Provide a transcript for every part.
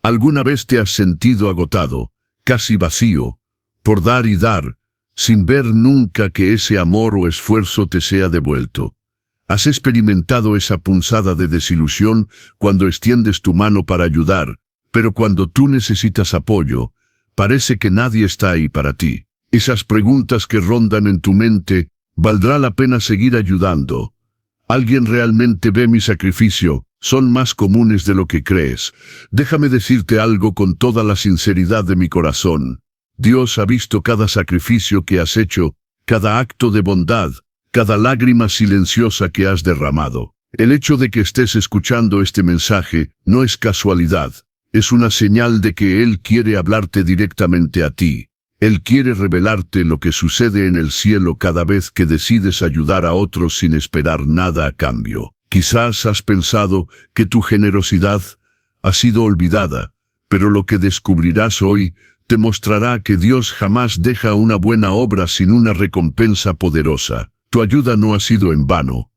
¿Alguna vez te has sentido agotado, casi vacío, por dar y dar, sin ver nunca que ese amor o esfuerzo te sea devuelto? ¿Has experimentado esa punzada de desilusión cuando extiendes tu mano para ayudar, pero cuando tú necesitas apoyo, parece que nadie está ahí para ti? Esas preguntas que rondan en tu mente, ¿valdrá la pena seguir ayudando? ¿Alguien realmente ve mi sacrificio? Son más comunes de lo que crees. Déjame decirte algo con toda la sinceridad de mi corazón. Dios ha visto cada sacrificio que has hecho, cada acto de bondad, cada lágrima silenciosa que has derramado. El hecho de que estés escuchando este mensaje no es casualidad. Es una señal de que Él quiere hablarte directamente a ti. Él quiere revelarte lo que sucede en el cielo cada vez que decides ayudar a otros sin esperar nada a cambio. Quizás has pensado que tu generosidad ha sido olvidada, pero lo que descubrirás hoy te mostrará que Dios jamás deja una buena obra sin una recompensa poderosa. Tu ayuda no ha sido en vano.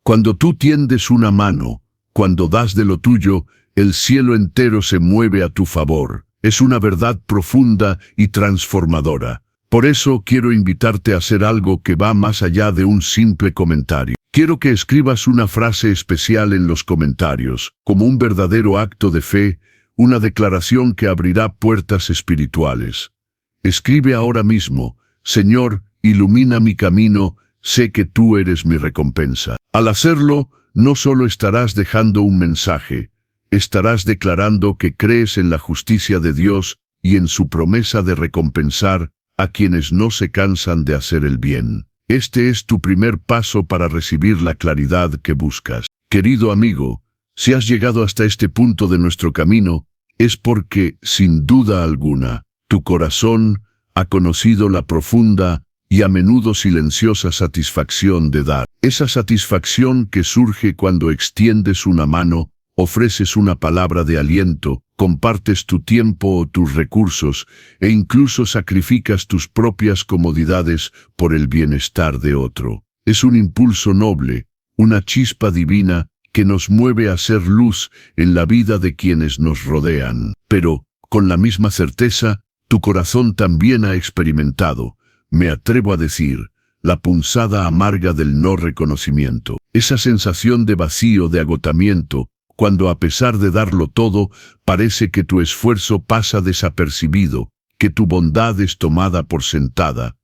Cuando tú tiendes una mano, cuando das de lo tuyo, el cielo entero se mueve a tu favor. Es una verdad profunda y transformadora. Por eso quiero invitarte a hacer algo que va más allá de un simple comentario. Quiero que escribas una frase especial en los comentarios, como un verdadero acto de fe, una declaración que abrirá puertas espirituales. Escribe ahora mismo: Señor, ilumina mi camino, sé que tú eres mi recompensa. Al hacerlo, no solo estarás dejando un mensaje, estarás declarando que crees en la justicia de Dios y en su promesa de recompensar a quienes no se cansan de hacer el bien. Este es tu primer paso para recibir la claridad que buscas. Querido amigo, si has llegado hasta este punto de nuestro camino, es porque, sin duda alguna, tu corazón ha conocido la profunda y a menudo silenciosa satisfacción de dar. Esa satisfacción que surge cuando extiendes una mano, ofreces una palabra de aliento, compartes tu tiempo o tus recursos, e incluso sacrificas tus propias comodidades por el bienestar de otro. Es un impulso noble, una chispa divina que nos mueve a ser luz en la vida de quienes nos rodean. Pero, con la misma certeza, tu corazón también ha experimentado, me atrevo a decir, la punzada amarga del no reconocimiento. Esa sensación de vacío, de agotamiento, cuando a pesar de darlo todo, parece que tu esfuerzo pasa desapercibido, que tu bondad es tomada por sentada,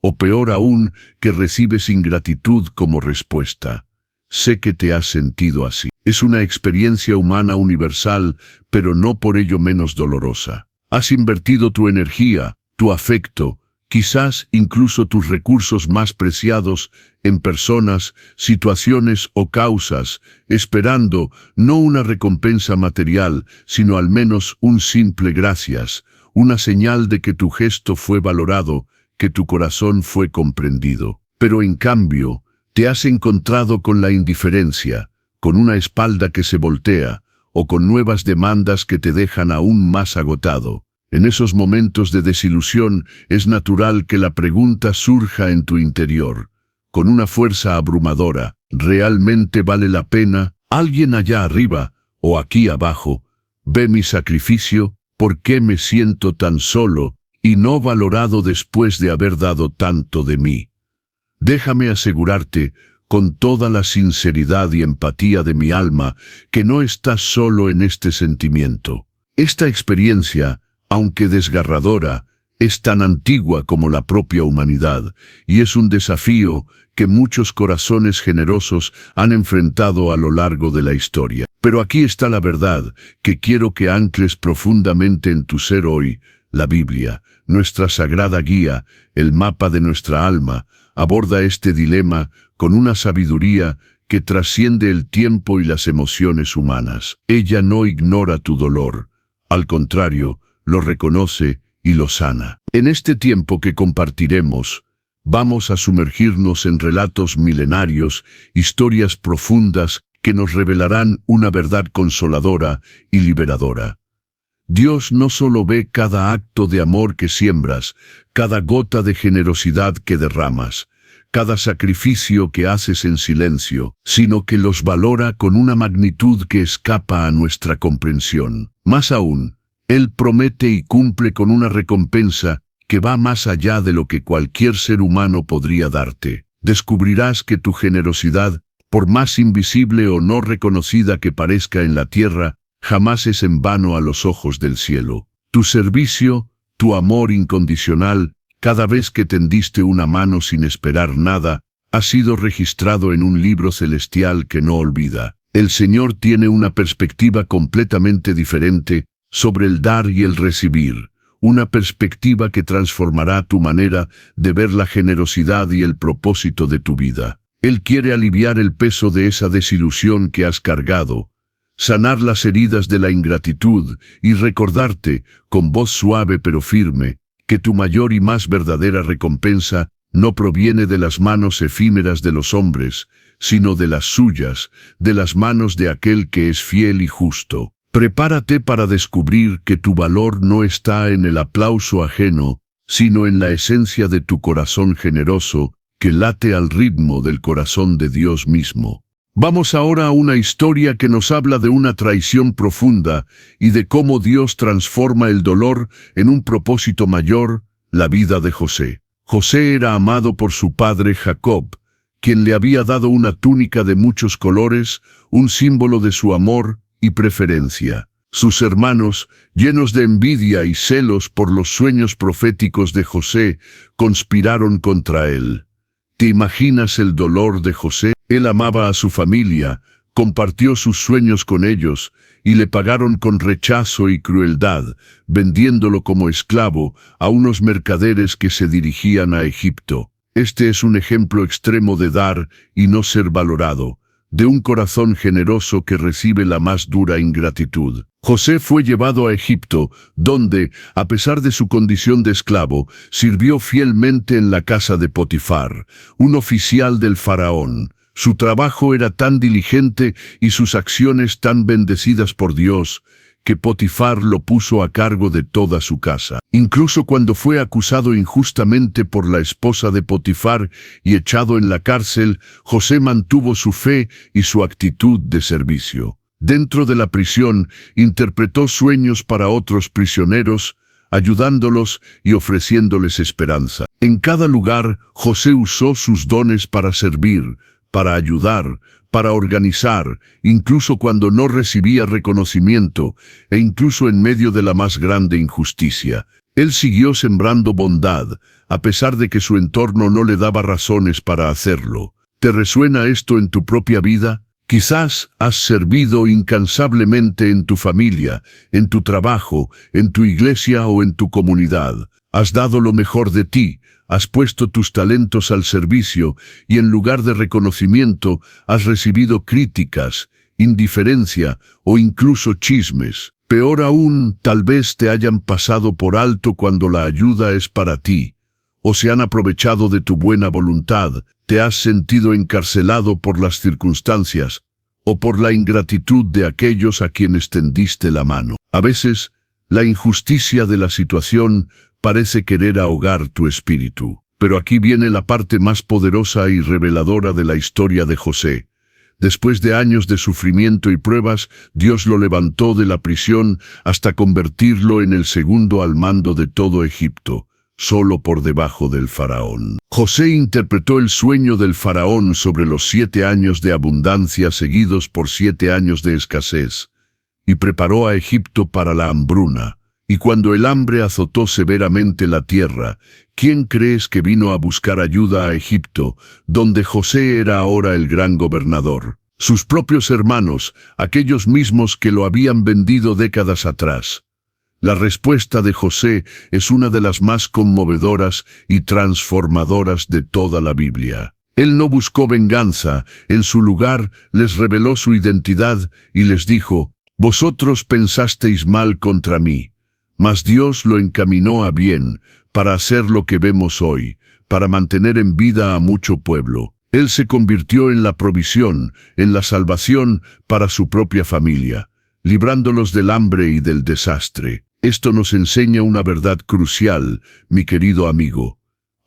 o peor aún, que recibes ingratitud como respuesta. Sé que te has sentido así. Es una experiencia humana universal, pero no por ello menos dolorosa. Has invertido tu energía, tu afecto, quizás incluso tus recursos más preciados en personas, situaciones o causas, esperando no una recompensa material, sino al menos un simple gracias, una señal de que tu gesto fue valorado, que tu corazón fue comprendido. Pero en cambio, te has encontrado con la indiferencia, con una espalda que se voltea, o con nuevas demandas que te dejan aún más agotado. En esos momentos de desilusión es natural que la pregunta surja en tu interior, con una fuerza abrumadora: ¿realmente vale la pena? ¿Alguien allá arriba, o aquí abajo, ve mi sacrificio? ¿Por qué me siento tan solo y no valorado después de haber dado tanto de mí? Déjame asegurarte, con toda la sinceridad y empatía de mi alma, que no estás solo en este sentimiento. Esta experiencia, aunque desgarradora, es tan antigua como la propia humanidad, y es un desafío que muchos corazones generosos han enfrentado a lo largo de la historia. Pero aquí está la verdad, que quiero que ancles profundamente en tu ser hoy. La Biblia, nuestra sagrada guía, el mapa de nuestra alma, aborda este dilema con una sabiduría que trasciende el tiempo y las emociones humanas. Ella no ignora tu dolor, al contrario, lo reconoce y lo sana. En este tiempo que compartiremos, vamos a sumergirnos en relatos milenarios, historias profundas que nos revelarán una verdad consoladora y liberadora. Dios no solo ve cada acto de amor que siembras, cada gota de generosidad que derramas, cada sacrificio que haces en silencio, sino que los valora con una magnitud que escapa a nuestra comprensión. Más aún, Él promete y cumple con una recompensa que va más allá de lo que cualquier ser humano podría darte. Descubrirás que tu generosidad, por más invisible o no reconocida que parezca en la tierra, jamás es en vano a los ojos del cielo. Tu servicio, tu amor incondicional, cada vez que tendiste una mano sin esperar nada, ha sido registrado en un libro celestial que no olvida. El Señor tiene una perspectiva completamente diferente sobre el dar y el recibir, una perspectiva que transformará tu manera de ver la generosidad y el propósito de tu vida. Él quiere aliviar el peso de esa desilusión que has cargado, sanar las heridas de la ingratitud y recordarte, con voz suave pero firme, que tu mayor y más verdadera recompensa no proviene de las manos efímeras de los hombres, sino de las suyas, de las manos de aquel que es fiel y justo. Prepárate para descubrir que tu valor no está en el aplauso ajeno, sino en la esencia de tu corazón generoso, que late al ritmo del corazón de Dios mismo. Vamos ahora a una historia que nos habla de una traición profunda y de cómo Dios transforma el dolor en un propósito mayor, la vida de José. José era amado por su padre Jacob, quien le había dado una túnica de muchos colores, un símbolo de su amor y preferencia. Sus hermanos, llenos de envidia y celos por los sueños proféticos de José, conspiraron contra él. ¿Te imaginas el dolor de José? Él amaba a su familia, compartió sus sueños con ellos, y le pagaron con rechazo y crueldad, vendiéndolo como esclavo a unos mercaderes que se dirigían a Egipto. Este es un ejemplo extremo de dar y no ser valorado, de un corazón generoso que recibe la más dura ingratitud. José fue llevado a Egipto, donde, a pesar de su condición de esclavo, sirvió fielmente en la casa de Potifar, un oficial del faraón. Su trabajo era tan diligente y sus acciones tan bendecidas por Dios, que Potifar lo puso a cargo de toda su casa. Incluso cuando fue acusado injustamente por la esposa de Potifar y echado en la cárcel, José mantuvo su fe y su actitud de servicio. Dentro de la prisión, interpretó sueños para otros prisioneros, ayudándolos y ofreciéndoles esperanza. En cada lugar, José usó sus dones para servir, para ayudar, para organizar, incluso cuando no recibía reconocimiento, e incluso en medio de la más grande injusticia. Él siguió sembrando bondad, a pesar de que su entorno no le daba razones para hacerlo. ¿Te resuena esto en tu propia vida? Quizás has servido incansablemente en tu familia, en tu trabajo, en tu iglesia o en tu comunidad. Has dado lo mejor de ti, has puesto tus talentos al servicio y en lugar de reconocimiento has recibido críticas, indiferencia o incluso chismes. Peor aún, tal vez te hayan pasado por alto cuando la ayuda es para ti, o se han aprovechado de tu buena voluntad, te has sentido encarcelado por las circunstancias o por la ingratitud de aquellos a quienes tendiste la mano. A veces, la injusticia de la situación parece querer ahogar tu espíritu. Pero aquí viene la parte más poderosa y reveladora de la historia de José. Después de años de sufrimiento y pruebas, Dios lo levantó de la prisión hasta convertirlo en el segundo al mando de todo Egipto, solo por debajo del faraón. José interpretó el sueño del faraón sobre los 7 años de abundancia seguidos por 7 años de escasez, y preparó a Egipto para la hambruna. Y cuando el hambre azotó severamente la tierra, ¿quién crees que vino a buscar ayuda a Egipto, donde José era ahora el gran gobernador? Sus propios hermanos, aquellos mismos que lo habían vendido décadas atrás. La respuesta de José es una de las más conmovedoras y transformadoras de toda la Biblia. Él no buscó venganza, en su lugar les reveló su identidad y les dijo: «Vosotros pensasteis mal contra mí, mas Dios lo encaminó a bien, para hacer lo que vemos hoy, para mantener en vida a mucho pueblo». Él se convirtió en la provisión, en la salvación para su propia familia, librándolos del hambre y del desastre. Esto nos enseña una verdad crucial, mi querido amigo.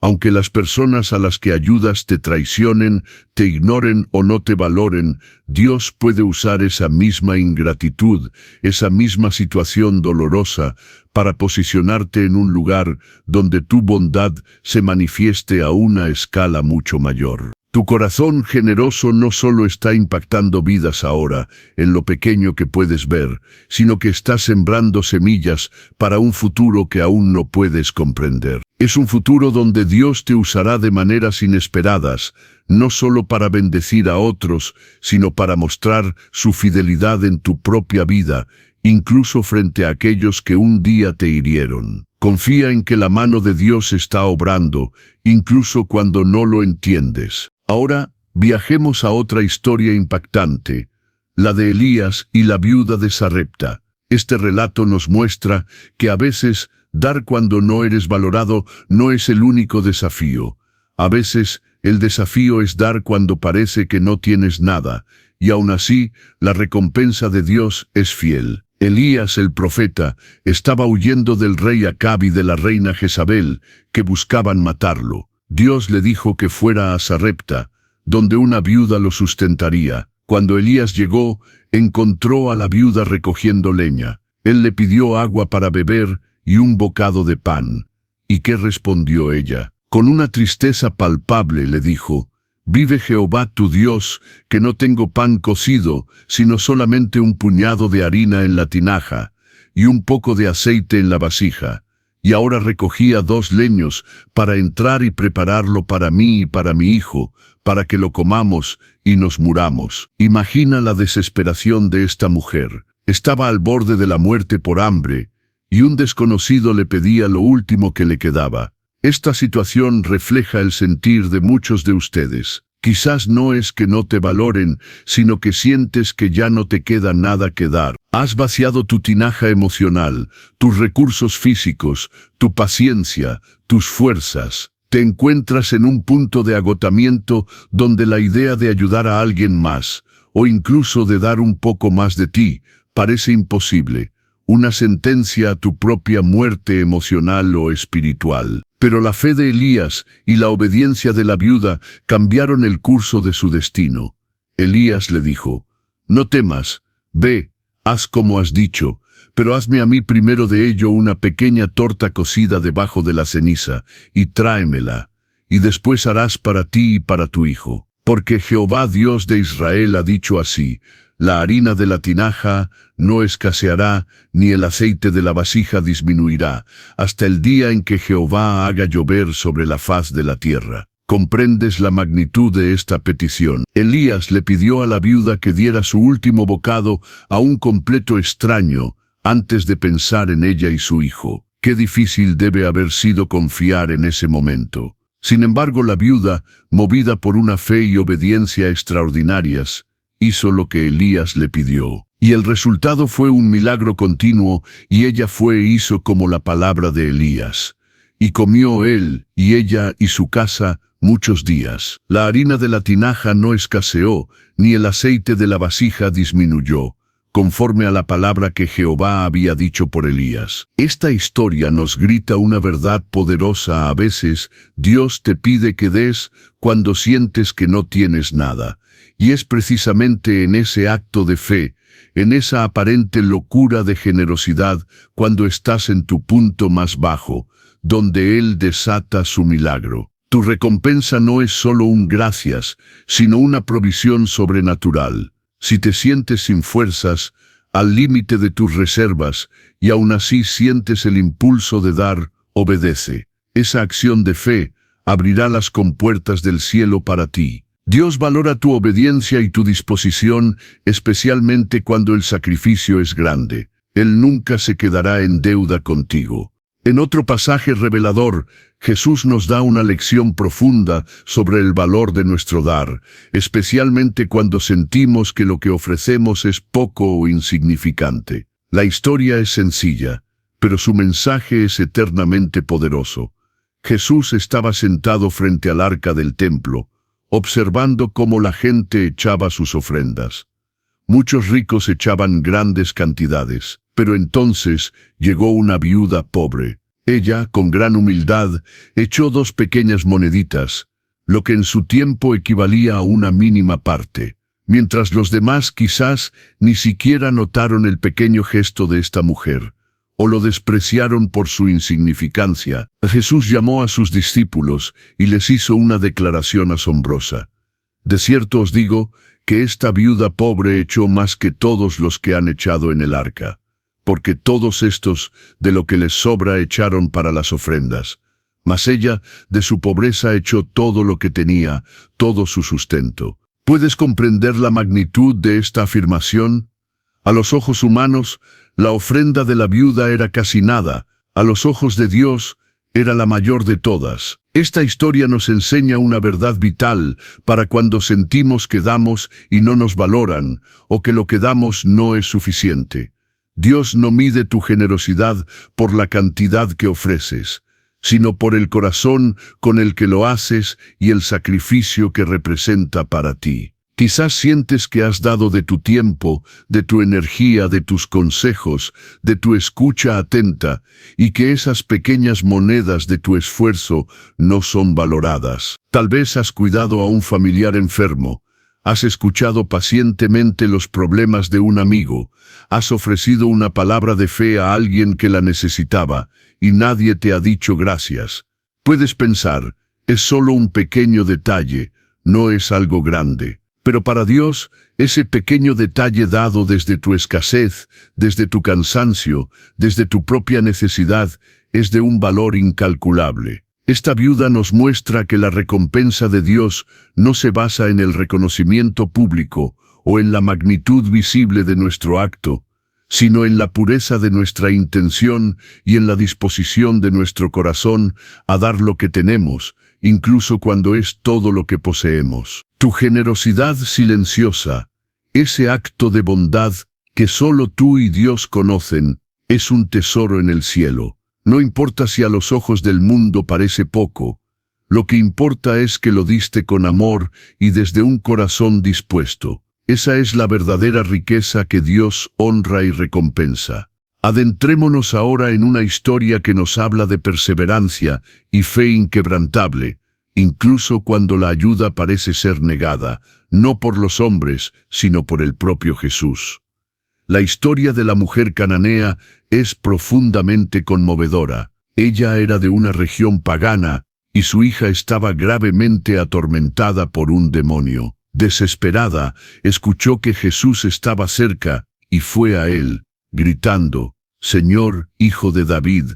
Aunque las personas a las que ayudas te traicionen, te ignoren o no te valoren, Dios puede usar esa misma ingratitud, esa misma situación dolorosa, para posicionarte en un lugar donde tu bondad se manifieste a una escala mucho mayor. Tu corazón generoso no solo está impactando vidas ahora, en lo pequeño que puedes ver, sino que está sembrando semillas para un futuro que aún no puedes comprender. Es un futuro donde Dios te usará de maneras inesperadas, no solo para bendecir a otros, sino para mostrar su fidelidad en tu propia vida, incluso frente a aquellos que un día te hirieron. Confía en que la mano de Dios está obrando, incluso cuando no lo entiendes. Ahora, viajemos a otra historia impactante, la de Elías y la viuda de Sarepta. Este relato nos muestra que a veces dar cuando no eres valorado no es el único desafío. A veces el desafío es dar cuando parece que no tienes nada, y aún así la recompensa de Dios es fiel. Elías el profeta estaba huyendo del rey Acab y de la reina Jezabel, que buscaban matarlo. Dios le dijo que fuera a Sarepta, donde una viuda lo sustentaría. Cuando Elías llegó, encontró a la viuda recogiendo leña. Él le pidió agua para beber y un bocado de pan. ¿Y qué respondió ella? Con una tristeza palpable le dijo: «Vive Jehová tu Dios, que no tengo pan cocido, sino solamente un puñado de harina en la tinaja, y un poco de aceite en la vasija. Y ahora recogía 2 leños para entrar y prepararlo para mí y para mi hijo, para que lo comamos y nos muramos». Imagina la desesperación de esta mujer. Estaba al borde de la muerte por hambre, y un desconocido le pedía lo último que le quedaba. Esta situación refleja el sentir de muchos de ustedes. Quizás no es que no te valoren, sino que sientes que ya no te queda nada que dar. Has vaciado tu tinaja emocional, tus recursos físicos, tu paciencia, tus fuerzas. Te encuentras en un punto de agotamiento donde la idea de ayudar a alguien más, o incluso de dar un poco más de ti, parece imposible. Una sentencia a tu propia muerte emocional o espiritual. Pero la fe de Elías y la obediencia de la viuda cambiaron el curso de su destino. Elías le dijo: «No temas, ve, haz como has dicho, pero hazme a mí primero de ello una pequeña torta cocida debajo de la ceniza, y tráemela, y después harás para ti y para tu hijo. Porque Jehová Dios de Israel ha dicho así: la harina de la tinaja no escaseará, ni el aceite de la vasija disminuirá, hasta el día en que Jehová haga llover sobre la faz de la tierra». ¿Comprendes la magnitud de esta petición? Elías le pidió a la viuda que diera su último bocado a un completo extraño, antes de pensar en ella y su hijo. Qué difícil debe haber sido confiar en ese momento. Sin embargo, la viuda, movida por una fe y obediencia extraordinarias, hizo lo que Elías le pidió. Y el resultado fue un milagro continuo, y ella fue e hizo como la palabra de Elías. Y comió él, y ella, y su casa, muchos días. La harina de la tinaja no escaseó, ni el aceite de la vasija disminuyó, conforme a la palabra que Jehová había dicho por Elías. Esta historia nos grita una verdad poderosa. A veces, Dios te pide que des cuando sientes que no tienes nada. Y es precisamente en ese acto de fe, en esa aparente locura de generosidad, cuando estás en tu punto más bajo, donde Él desata su milagro. Tu recompensa no es solo un gracias, sino una provisión sobrenatural. Si te sientes sin fuerzas, al límite de tus reservas, y aún así sientes el impulso de dar, obedece. Esa acción de fe abrirá las compuertas del cielo para ti. Dios valora tu obediencia y tu disposición, especialmente cuando el sacrificio es grande. Él nunca se quedará en deuda contigo. En otro pasaje revelador, Jesús nos da una lección profunda sobre el valor de nuestro dar, especialmente cuando sentimos que lo que ofrecemos es poco o insignificante. La historia es sencilla, pero su mensaje es eternamente poderoso. Jesús estaba sentado frente al arca del templo, observando cómo la gente echaba sus ofrendas. Muchos ricos echaban grandes cantidades, pero entonces llegó una viuda pobre. Ella, con gran humildad, echó 2 pequeñas moneditas, lo que en su tiempo equivalía a una mínima parte, mientras los demás quizás ni siquiera notaron el pequeño gesto de esta mujer, o lo despreciaron por su insignificancia. Jesús llamó a sus discípulos y les hizo una declaración asombrosa. De cierto os digo que esta viuda pobre echó más que todos los que han echado en el arca, porque todos estos de lo que les sobra echaron para las ofrendas, mas ella de su pobreza echó todo lo que tenía, todo su sustento. ¿Puedes comprender la magnitud de esta afirmación? A los ojos humanos, la ofrenda de la viuda era casi nada. A los ojos de Dios, era la mayor de todas. Esta historia nos enseña una verdad vital para cuando sentimos que damos y no nos valoran, o que lo que damos no es suficiente. Dios no mide tu generosidad por la cantidad que ofreces, sino por el corazón con el que lo haces y el sacrificio que representa para ti. Quizás sientes que has dado de tu tiempo, de tu energía, de tus consejos, de tu escucha atenta, y que esas pequeñas monedas de tu esfuerzo no son valoradas. Tal vez has cuidado a un familiar enfermo, has escuchado pacientemente los problemas de un amigo, has ofrecido una palabra de fe a alguien que la necesitaba, y nadie te ha dicho gracias. Puedes pensar, es solo un pequeño detalle, no es algo grande. Pero para Dios, ese pequeño detalle dado desde tu escasez, desde tu cansancio, desde tu propia necesidad, es de un valor incalculable. Esta viuda nos muestra que la recompensa de Dios no se basa en el reconocimiento público o en la magnitud visible de nuestro acto, sino en la pureza de nuestra intención y en la disposición de nuestro corazón a dar lo que tenemos, incluso cuando es todo lo que poseemos. Tu generosidad silenciosa, ese acto de bondad que solo tú y Dios conocen, es un tesoro en el cielo. No importa si a los ojos del mundo parece poco, lo que importa es que lo diste con amor y desde un corazón dispuesto. Esa es la verdadera riqueza que Dios honra y recompensa. Adentrémonos ahora en una historia que nos habla de perseverancia y fe inquebrantable, incluso cuando la ayuda parece ser negada, no por los hombres, sino por el propio Jesús. La historia de la mujer cananea es profundamente conmovedora. Ella era de una región pagana, y su hija estaba gravemente atormentada por un demonio. Desesperada, escuchó que Jesús estaba cerca, y fue a él, gritando, «Señor, Hijo de David,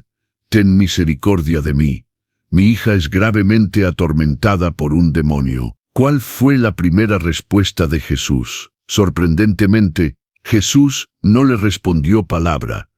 ten misericordia de mí. Mi hija es gravemente atormentada por un demonio». ¿Cuál fue la primera respuesta de Jesús? Sorprendentemente, Jesús no le respondió palabra.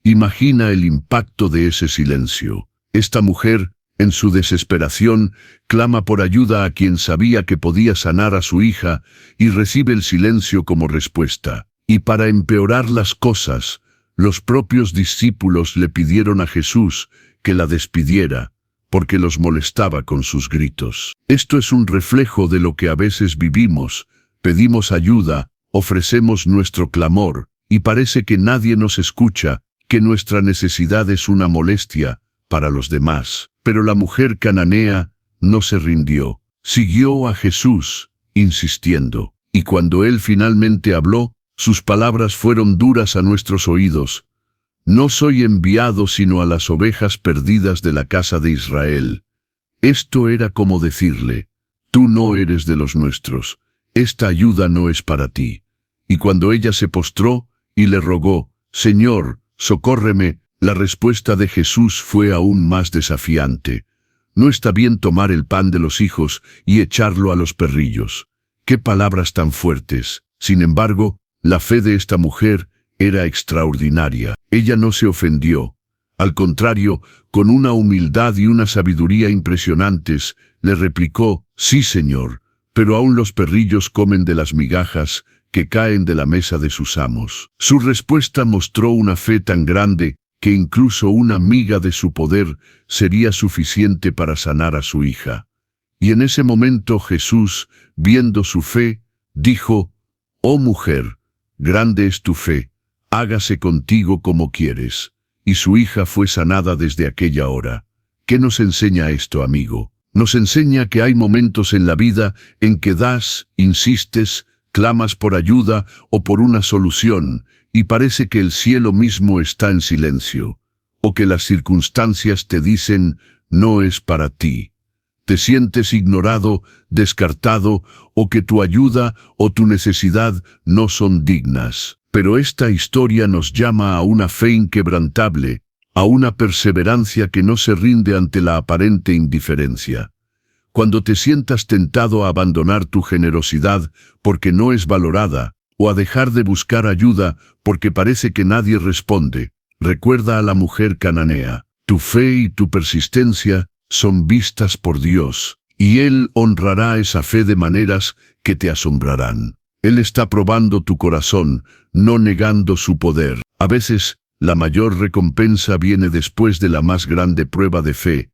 Imagina el impacto de ese silencio. Esta mujer, en su desesperación, clama por ayuda a quien sabía que podía sanar a su hija y recibe el silencio como respuesta. Y para empeorar las cosas, los propios discípulos le pidieron a Jesús que la despidiera, porque los molestaba con sus gritos. Esto es un reflejo de lo que a veces vivimos. Pedimos ayuda, ofrecemos nuestro clamor, y parece que nadie nos escucha, que nuestra necesidad es una molestia para los demás. Pero la mujer cananea no se rindió. Siguió a Jesús, insistiendo. Y cuando él finalmente habló, sus palabras fueron duras a nuestros oídos. «No soy enviado sino a las ovejas perdidas de la casa de Israel». Esto era como decirle, «Tú no eres de los nuestros, esta ayuda no es para ti». Y cuando ella se postró y le rogó, «Señor, socórreme», la respuesta de Jesús fue aún más desafiante. «No está bien tomar el pan de los hijos y echarlo a los perrillos». ¡Qué palabras tan fuertes! Sin embargo, la fe de esta mujer era extraordinaria. Ella no se ofendió. Al contrario, con una humildad y una sabiduría impresionantes, le replicó, «Sí, Señor, pero aún los perrillos comen de las migajas que caen de la mesa de sus amos». Su respuesta mostró una fe tan grande que incluso una miga de su poder sería suficiente para sanar a su hija. Y en ese momento Jesús, viendo su fe, dijo, «Oh mujer, grande es tu fe, hágase contigo como quieres». y su hija fue sanada desde aquella hora. ¿Qué nos enseña esto, amigo? Nos enseña que hay momentos en la vida en que das, insistes, clamas por ayuda o por una solución, y parece que el cielo mismo está en silencio, o que las circunstancias te dicen, no es para ti. Te sientes ignorado, descartado, o que tu ayuda o tu necesidad no son dignas. Pero esta historia nos llama a una fe inquebrantable, a una perseverancia que no se rinde ante la aparente indiferencia. Cuando te sientas tentado a abandonar tu generosidad porque no es valorada, o a dejar de buscar ayuda porque parece que nadie responde, recuerda a la mujer cananea. Tu fe y tu persistencia son vistas por Dios, y Él honrará esa fe de maneras que te asombrarán. Él está probando tu corazón, no negando su poder. A veces, la mayor recompensa viene después de la más grande prueba de fe,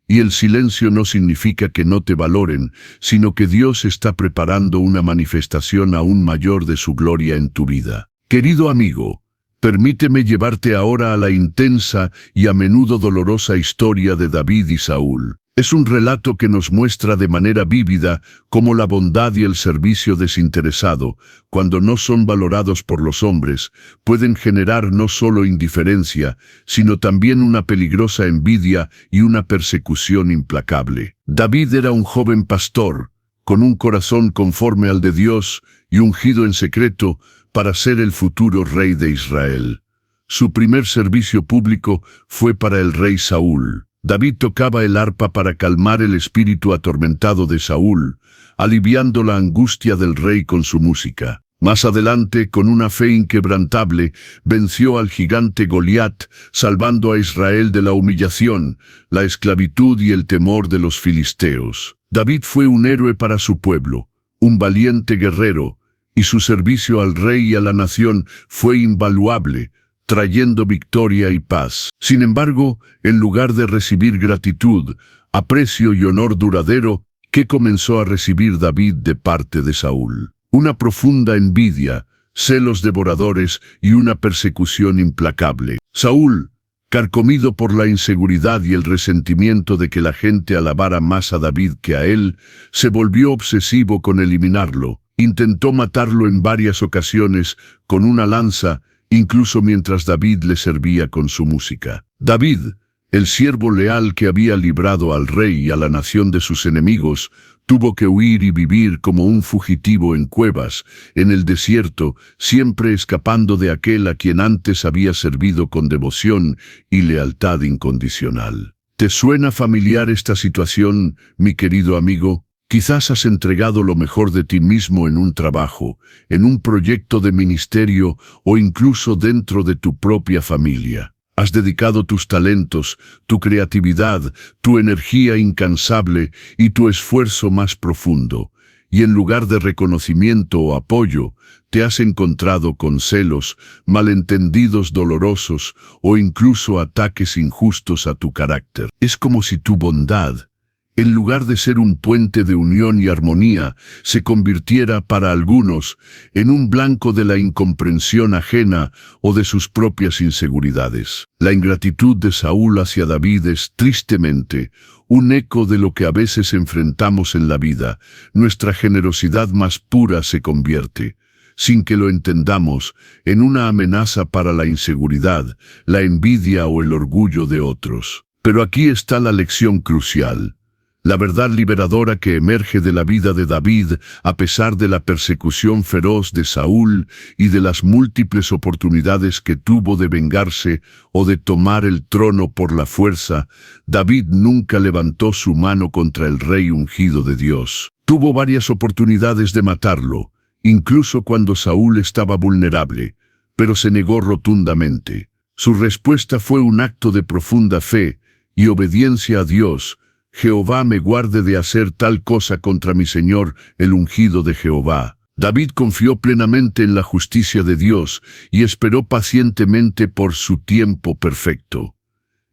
y el silencio no significa que no te valoren, sino que Dios está preparando una manifestación aún mayor de su gloria en tu vida. Querido amigo, permíteme llevarte ahora a la intensa y a menudo dolorosa historia de David y Saúl. Es un relato que nos muestra de manera vívida cómo la bondad y el servicio desinteresado, cuando no son valorados por los hombres, pueden generar no solo indiferencia, sino también una peligrosa envidia y una persecución implacable. David era un joven pastor, con un corazón conforme al de Dios y ungido en secreto para ser el futuro rey de Israel. Su primer servicio público fue para el rey Saúl. David tocaba el arpa para calmar el espíritu atormentado de Saúl, aliviando la angustia del rey con su música. Más adelante, con una fe inquebrantable, venció al gigante Goliat, salvando a Israel de la humillación, la esclavitud y el temor de los filisteos. David fue un héroe para su pueblo, un valiente guerrero, y su servicio al rey y a la nación fue invaluable, trayendo victoria y paz. Sin embargo, en lugar de recibir gratitud, aprecio y honor duradero, ¿qué comenzó a recibir David de parte de Saúl? Una profunda envidia, celos devoradores y una persecución implacable. Saúl, carcomido por la inseguridad y el resentimiento de que la gente alabara más a David que a él, se volvió obsesivo con eliminarlo. Intentó matarlo en varias ocasiones con una lanza, incluso mientras David le servía con su música. David, el siervo leal que había librado al rey y a la nación de sus enemigos, tuvo que huir y vivir como un fugitivo en cuevas, en el desierto, siempre escapando de aquel a quien antes había servido con devoción y lealtad incondicional. ¿Te suena familiar esta situación, mi querido amigo? Quizás has entregado lo mejor de ti mismo en un trabajo, en un proyecto de ministerio o incluso dentro de tu propia familia. Has dedicado tus talentos, tu creatividad, tu energía incansable y tu esfuerzo más profundo, y en lugar de reconocimiento o apoyo, te has encontrado con celos, malentendidos dolorosos o incluso ataques injustos a tu carácter. Es como si tu bondad, en lugar de ser un puente de unión y armonía, se convirtiera para algunos en un blanco de la incomprensión ajena o de sus propias inseguridades. La ingratitud de Saúl hacia David es, tristemente, un eco de lo que a veces enfrentamos en la vida. Nuestra generosidad más pura se convierte, sin que lo entendamos, en una amenaza para la inseguridad, la envidia o el orgullo de otros. Pero aquí está la lección crucial. La verdad liberadora que emerge de la vida de David, a pesar de la persecución feroz de Saúl y de las múltiples oportunidades que tuvo de vengarse o de tomar el trono por la fuerza, David nunca levantó su mano contra el rey ungido de Dios. Tuvo varias oportunidades de matarlo, incluso cuando Saúl estaba vulnerable, pero se negó rotundamente. Su respuesta fue un acto de profunda fe y obediencia a Dios. Jehová me guarde de hacer tal cosa contra mi Señor, el ungido de Jehová. David confió plenamente en la justicia de Dios y esperó pacientemente por su tiempo perfecto.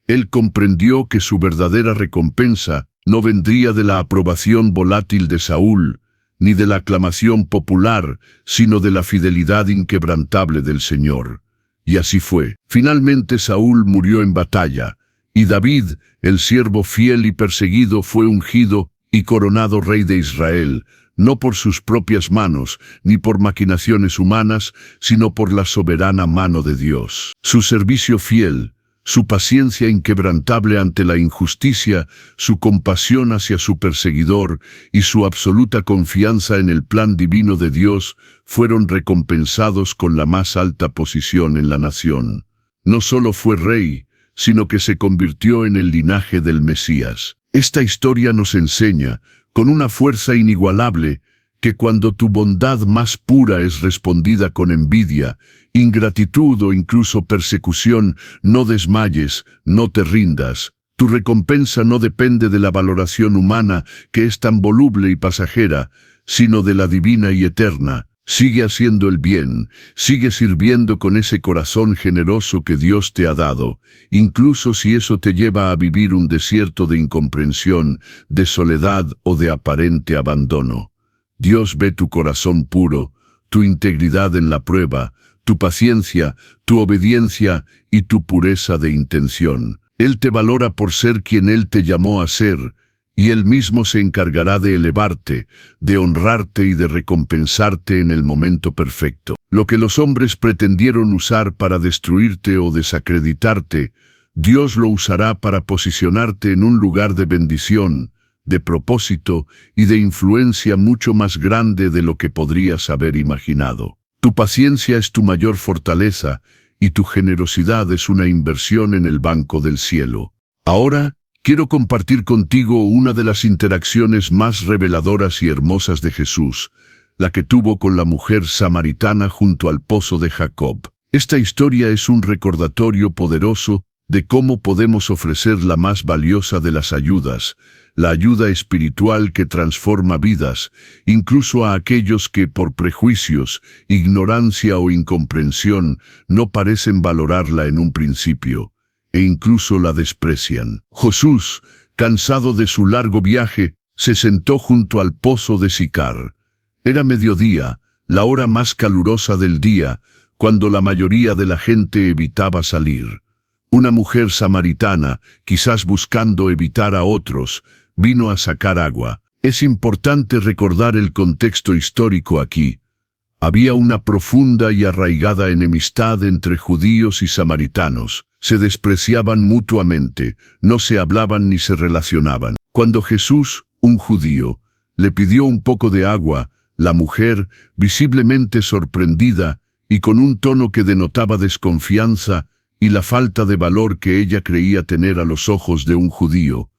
Él comprendió que su verdadera recompensa no vendría de la aprobación volátil de Saúl, ni de la aclamación popular, sino de la fidelidad inquebrantable del Señor. Y así fue. Finalmente Saúl murió en batalla, y David, el siervo fiel y perseguido, fue ungido y coronado rey de Israel, no por sus propias manos, ni por maquinaciones humanas, sino por la soberana mano de Dios. Su servicio fiel, su paciencia inquebrantable ante la injusticia, su compasión hacia su perseguidor y su absoluta confianza en el plan divino de Dios fueron recompensados con la más alta posición en la nación. No solo fue rey, sino que se convirtió en el linaje del Mesías. Esta historia nos enseña, con una fuerza inigualable, que cuando tu bondad más pura es respondida con envidia, ingratitud o incluso persecución, no desmayes, no te rindas. Tu recompensa no depende de la valoración humana, que es tan voluble y pasajera, sino de la divina y eterna. Sigue haciendo el bien, sigue sirviendo con ese corazón generoso que Dios te ha dado, incluso si eso te lleva a vivir un desierto de incomprensión, de soledad o de aparente abandono. Dios ve tu corazón puro, tu integridad en la prueba, tu paciencia, tu obediencia y tu pureza de intención. Él te valora por ser quien Él te llamó a ser, y Él mismo se encargará de elevarte, de honrarte y de recompensarte en el momento perfecto. Lo que los hombres pretendieron usar para destruirte o desacreditarte, Dios lo usará para posicionarte en un lugar de bendición, de propósito y de influencia mucho más grande de lo que podrías haber imaginado. Tu paciencia es tu mayor fortaleza y tu generosidad es una inversión en el banco del cielo. Ahora, quiero compartir contigo una de las interacciones más reveladoras y hermosas de Jesús, la que tuvo con la mujer samaritana junto al pozo de Jacob. Esta historia es un recordatorio poderoso de cómo podemos ofrecer la más valiosa de las ayudas, la ayuda espiritual que transforma vidas, incluso a aquellos que por prejuicios, ignorancia o incomprensión no parecen valorarla en un principio, e incluso la desprecian. Jesús, cansado de su largo viaje, se sentó junto al pozo de Sicar. Era mediodía, la hora más calurosa del día, cuando la mayoría de la gente evitaba salir. Una mujer samaritana, quizás buscando evitar a otros, vino a sacar agua. Es importante recordar el contexto histórico aquí. Había una profunda y arraigada enemistad entre judíos y samaritanos. Se despreciaban mutuamente, no se hablaban ni se relacionaban. Cuando Jesús, un judío, le pidió un poco de agua, la mujer, visiblemente sorprendida y con un tono que denotaba desconfianza y la falta de valor que ella creía tener a los ojos de un judío,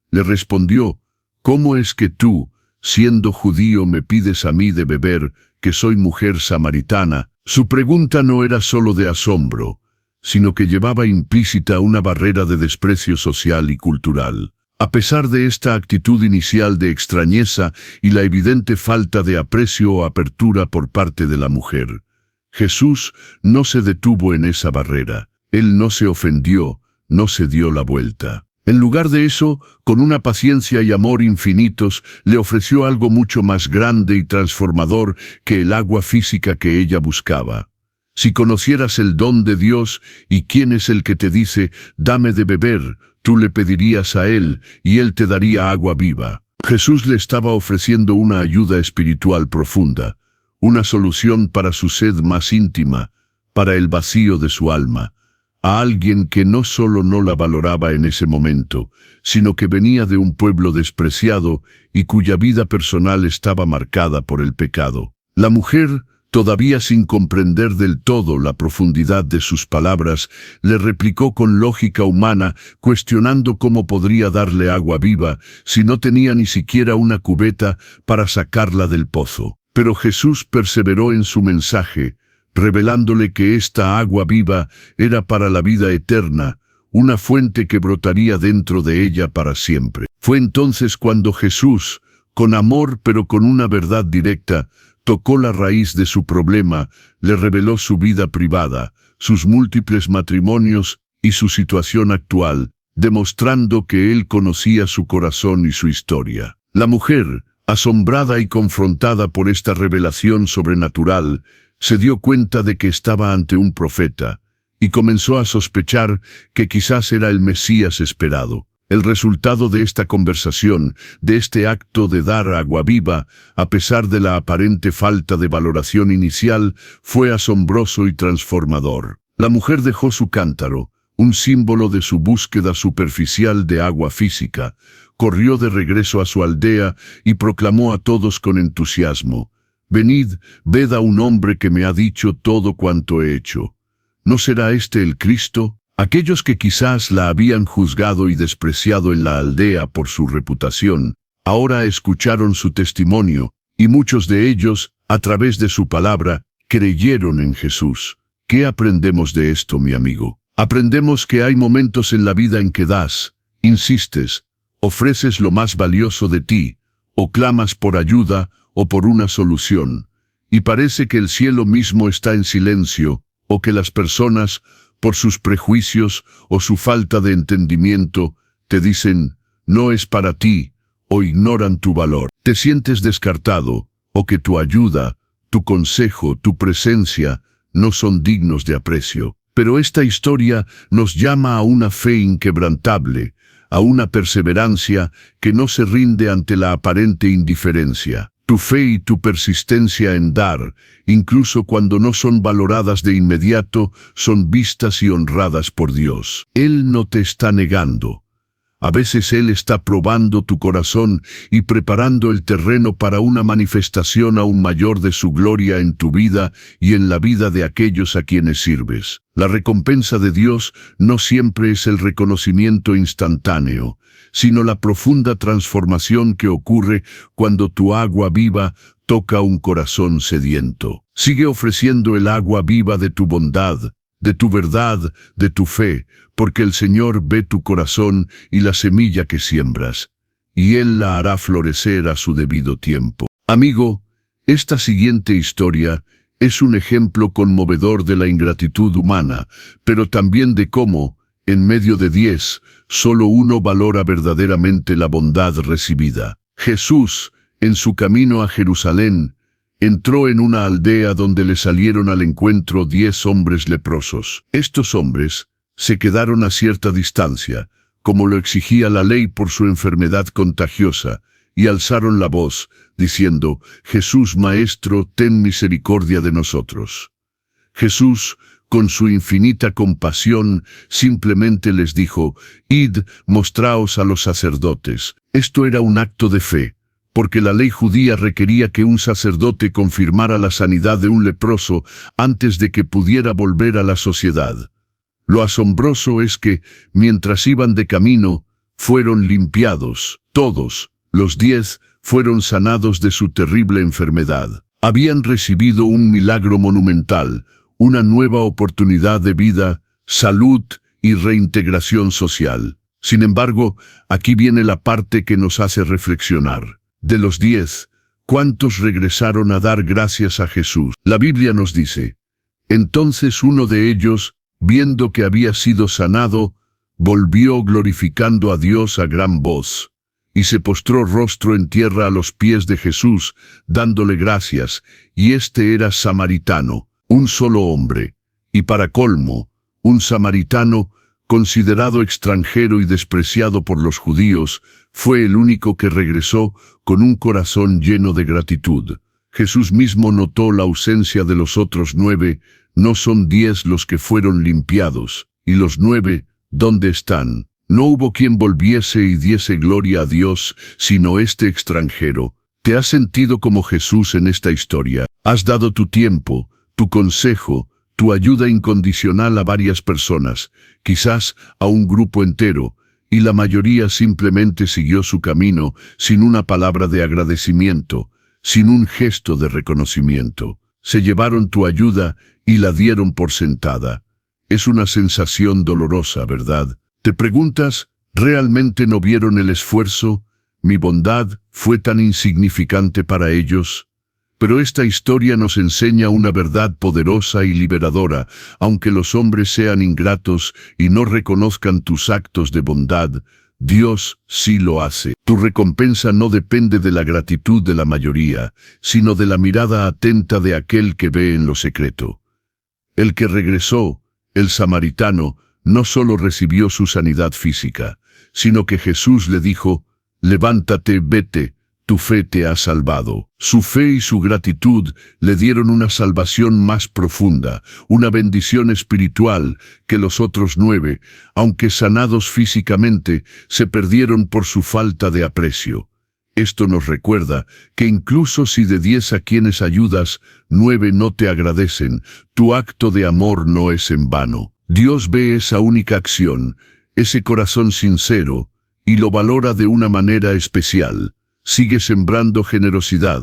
le respondió: «¿Cómo es que tú, siendo judío, me pides a mí de beber, que soy mujer samaritana?» Su pregunta no era solo de asombro, sino que llevaba implícita una barrera de desprecio social y cultural. A pesar de esta actitud inicial de extrañeza y la evidente falta de aprecio o apertura por parte de la mujer, Jesús no se detuvo en esa barrera. Él no se ofendió, no se dio la vuelta. En lugar de eso, con una paciencia y amor infinitos, le ofreció algo mucho más grande y transformador que el agua física que ella buscaba. Si conocieras el don de Dios y quién es el que te dice, «Dame de beber», tú le pedirías a Él y Él te daría agua viva. Jesús le estaba ofreciendo una ayuda espiritual profunda, una solución para su sed más íntima, para el vacío de su alma, a alguien que no solo no la valoraba en ese momento, sino que venía de un pueblo despreciado y cuya vida personal estaba marcada por el pecado. La mujer, todavía sin comprender del todo la profundidad de sus palabras, le replicó con lógica humana, cuestionando cómo podría darle agua viva si no tenía ni siquiera una cubeta para sacarla del pozo. Pero Jesús perseveró en su mensaje, revelándole que esta agua viva era para la vida eterna, una fuente que brotaría dentro de ella para siempre. Fue entonces cuando Jesús, con amor pero con una verdad directa, tocó la raíz de su problema, le reveló su vida privada, sus múltiples matrimonios y su situación actual, demostrando que él conocía su corazón y su historia. La mujer, asombrada y confrontada por esta revelación sobrenatural, se dio cuenta de que estaba ante un profeta, y comenzó a sospechar que quizás era el Mesías esperado. El resultado de esta conversación, de este acto de dar agua viva, a pesar de la aparente falta de valoración inicial, fue asombroso y transformador. La mujer dejó su cántaro, un símbolo de su búsqueda superficial de agua física, corrió de regreso a su aldea y proclamó a todos con entusiasmo: «Venid, ved a un hombre que me ha dicho todo cuanto he hecho. ¿No será este el Cristo?». Aquellos que quizás la habían juzgado y despreciado en la aldea por su reputación, ahora escucharon su testimonio, y muchos de ellos, a través de su palabra, creyeron en Jesús. ¿Qué aprendemos de esto, mi amigo? Aprendemos que hay momentos en la vida en que das, insistes, ofreces lo más valioso de ti, o clamas por ayuda o por una solución, y parece que el cielo mismo está en silencio, o que las personas, por sus prejuicios o su falta de entendimiento, te dicen, no es para ti, o ignoran tu valor. Te sientes descartado, o que tu ayuda, tu consejo, tu presencia, no son dignos de aprecio. Pero esta historia nos llama a una fe inquebrantable, a una perseverancia que no se rinde ante la aparente indiferencia. Tu fe y tu persistencia en dar, incluso cuando no son valoradas de inmediato, son vistas y honradas por Dios. Él no te está negando. A veces Él está probando tu corazón y preparando el terreno para una manifestación aún mayor de su gloria en tu vida y en la vida de aquellos a quienes sirves. La recompensa de Dios no siempre es el reconocimiento instantáneo, sino la profunda transformación que ocurre cuando tu agua viva toca un corazón sediento. Sigue ofreciendo el agua viva de tu bondad, de tu verdad, de tu fe, porque el Señor ve tu corazón y la semilla que siembras, y Él la hará florecer a su debido tiempo. Amigo, esta siguiente historia es un ejemplo conmovedor de la ingratitud humana, pero también de cómo, en medio de 10, solo uno valora verdaderamente la bondad recibida. Jesús, en su camino a Jerusalén, entró en una aldea donde le salieron al encuentro 10 hombres leprosos. Estos hombres se quedaron a cierta distancia, como lo exigía la ley por su enfermedad contagiosa, y alzaron la voz, diciendo: «Jesús, Maestro, ten misericordia de nosotros». Jesús, con su infinita compasión, simplemente les dijo: «Id, mostraos a los sacerdotes». Esto era un acto de fe, porque la ley judía requería que un sacerdote confirmara la sanidad de un leproso antes de que pudiera volver a la sociedad. Lo asombroso es que, mientras iban de camino, fueron limpiados. Todos, los 10, fueron sanados de su terrible enfermedad. Habían recibido un milagro monumental, una nueva oportunidad de vida, salud y reintegración social. Sin embargo, aquí viene la parte que nos hace reflexionar. De los 10, ¿cuántos regresaron a dar gracias a Jesús? La Biblia nos dice: «Entonces uno de ellos, viendo que había sido sanado, volvió glorificando a Dios a gran voz, y se postró rostro en tierra a los pies de Jesús, dándole gracias, y este era samaritano, un solo hombre, y para colmo, un samaritano, considerado extranjero y despreciado por los judíos, fue el único que regresó con un corazón lleno de gratitud. Jesús mismo notó la ausencia de los otros 9, no son 10 los que fueron limpiados, y los 9, ¿dónde están? No hubo quien volviese y diese gloria a Dios, sino este extranjero. ¿Te has sentido como Jesús en esta historia? Has dado tu tiempo, tu consejo, tu ayuda incondicional a varias personas, quizás a un grupo entero, y la mayoría simplemente siguió su camino sin una palabra de agradecimiento, sin un gesto de reconocimiento. Se llevaron tu ayuda y la dieron por sentada. Es una sensación dolorosa, ¿verdad? Te preguntas, ¿realmente no vieron el esfuerzo? ¿Mi bondad fue tan insignificante para ellos? Pero esta historia nos enseña una verdad poderosa y liberadora. Aunque los hombres sean ingratos y no reconozcan tus actos de bondad, Dios sí lo hace. Tu recompensa no depende de la gratitud de la mayoría, sino de la mirada atenta de aquel que ve en lo secreto. El que regresó, El samaritano no solo recibió su sanidad física, sino que Jesús le dijo: «Levántate, vete, tu fe te ha salvado». Su fe y su gratitud le dieron una salvación más profunda, una bendición espiritual que los otros 9, aunque sanados físicamente, se perdieron por su falta de aprecio. Esto nos recuerda que incluso si de 10 a quienes ayudas, 9 no te agradecen, tu acto de amor no es en vano. Dios ve esa única acción, ese corazón sincero, y lo valora de una manera especial. Sigue sembrando generosidad,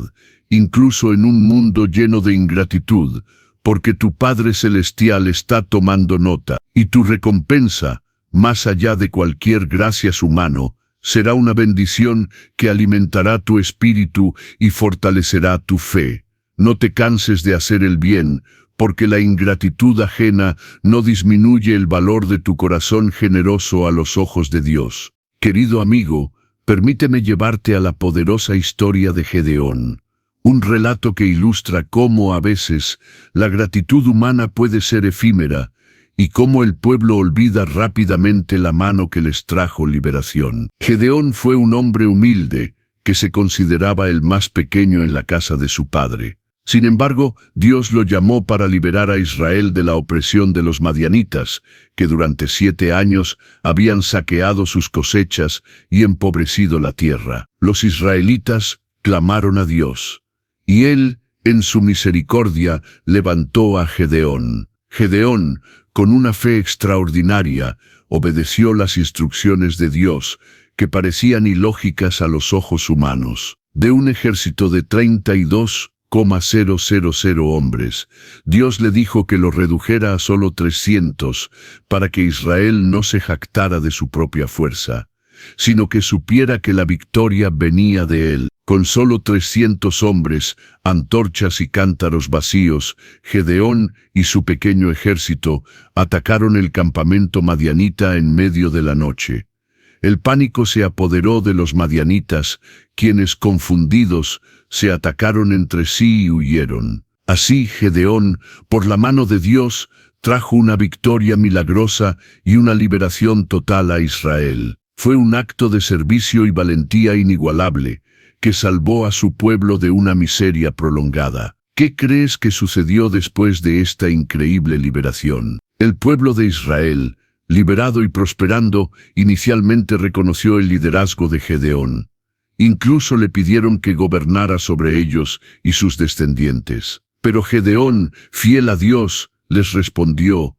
incluso en un mundo lleno de ingratitud, porque tu Padre Celestial está tomando nota, y tu recompensa, más allá de cualquier gracias humano, será una bendición que alimentará tu espíritu y fortalecerá tu fe. No te canses de hacer el bien, porque la ingratitud ajena no disminuye el valor de tu corazón generoso a los ojos de Dios. Querido amigo, permíteme llevarte a la poderosa historia de Gedeón, un relato que ilustra cómo a veces la gratitud humana puede ser efímera y cómo el pueblo olvida rápidamente la mano que les trajo liberación. Gedeón fue un hombre humilde que se consideraba el más pequeño en la casa de su padre. Sin embargo, Dios lo llamó para liberar a Israel de la opresión de los madianitas, que durante 7 años habían saqueado sus cosechas y empobrecido la tierra. Los israelitas clamaron a Dios, y Él, en su misericordia, levantó a Gedeón. Gedeón, con una fe extraordinaria, obedeció las instrucciones de Dios, que parecían ilógicas a los ojos humanos. De un ejército de 32,000 hombres, Dios le dijo que lo redujera a solo 300, para que Israel no se jactara de su propia fuerza, sino que supiera que la victoria venía de Él. Con solo 300 hombres, antorchas y cántaros vacíos, Gedeón y su pequeño ejército atacaron el campamento madianita en medio de la noche. El pánico se apoderó de los madianitas, quienes, confundidos, se atacaron entre sí y huyeron. Así Gedeón, por la mano de Dios, trajo una victoria milagrosa y una liberación total a Israel. Fue un acto de servicio y valentía inigualable, que salvó a su pueblo de una miseria prolongada. ¿Qué crees que sucedió después de esta increíble liberación? El pueblo de Israel, liberado y prosperando, inicialmente reconoció el liderazgo de Gedeón. Incluso le pidieron que gobernara sobre ellos y sus descendientes. Pero Gedeón, fiel a Dios, les respondió: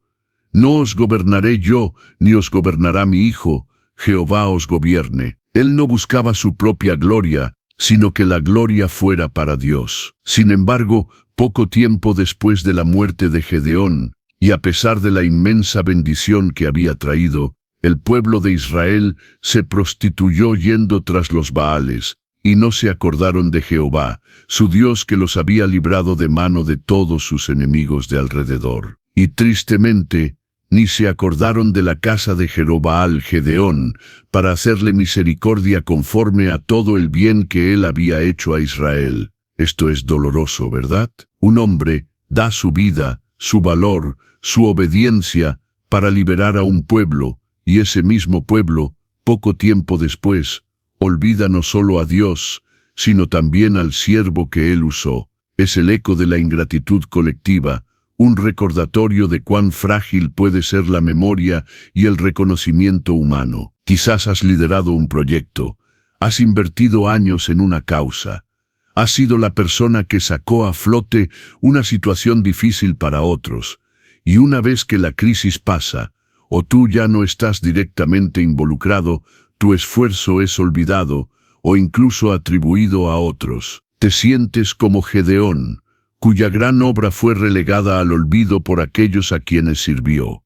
«No os gobernaré yo, ni os gobernará mi hijo, Jehová os gobierne». Él no buscaba su propia gloria, sino que la gloria fuera para Dios. Sin embargo, poco tiempo después de la muerte de Gedeón, y a pesar de la inmensa bendición que había traído, el pueblo de Israel se prostituyó yendo tras los Baales, y no se acordaron de Jehová, su Dios, que los había librado de mano de todos sus enemigos de alrededor. Y tristemente, ni se acordaron de la casa de Jerobaal Gedeón, para hacerle misericordia conforme a todo el bien que él había hecho a Israel. Esto es doloroso, ¿verdad? Un hombre da su vida, su valor, su obediencia, para liberar a un pueblo, y ese mismo pueblo, poco tiempo después, olvida no solo a Dios, sino también al siervo que él usó. Es el eco de la ingratitud colectiva, un recordatorio de cuán frágil puede ser la memoria y el reconocimiento humano. Quizás has liderado un proyecto, has invertido años en una causa, has sido la persona que sacó a flote una situación difícil para otros, y una vez que la crisis pasa, o tú ya no estás directamente involucrado, tu esfuerzo es olvidado o incluso atribuido a otros. Te sientes como Gedeón, cuya gran obra fue relegada al olvido por aquellos a quienes sirvió.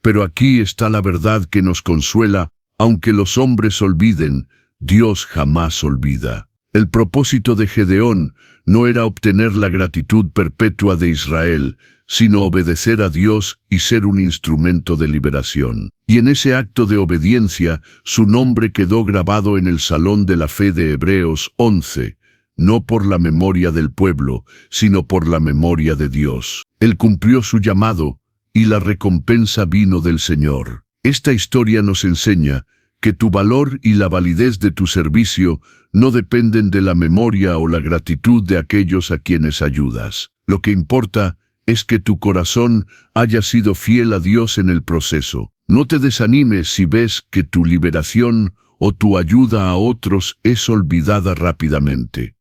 Pero aquí está la verdad que nos consuela: aunque los hombres olviden, Dios jamás olvida. El propósito de Gedeón no era obtener la gratitud perpetua de Israel, sino obedecer a Dios y ser un instrumento de liberación. Y en ese acto de obediencia, su nombre quedó grabado en el Salón de la Fe de Hebreos 11, no por la memoria del pueblo, sino por la memoria de Dios. Él cumplió su llamado, y la recompensa vino del Señor. Esta historia nos enseña que tu valor y la validez de tu servicio no dependen de la memoria o la gratitud de aquellos a quienes ayudas. Lo que importa es que tu corazón haya sido fiel a Dios en el proceso. No te desanimes si ves que tu liberación o tu ayuda a otros es olvidada rápidamente.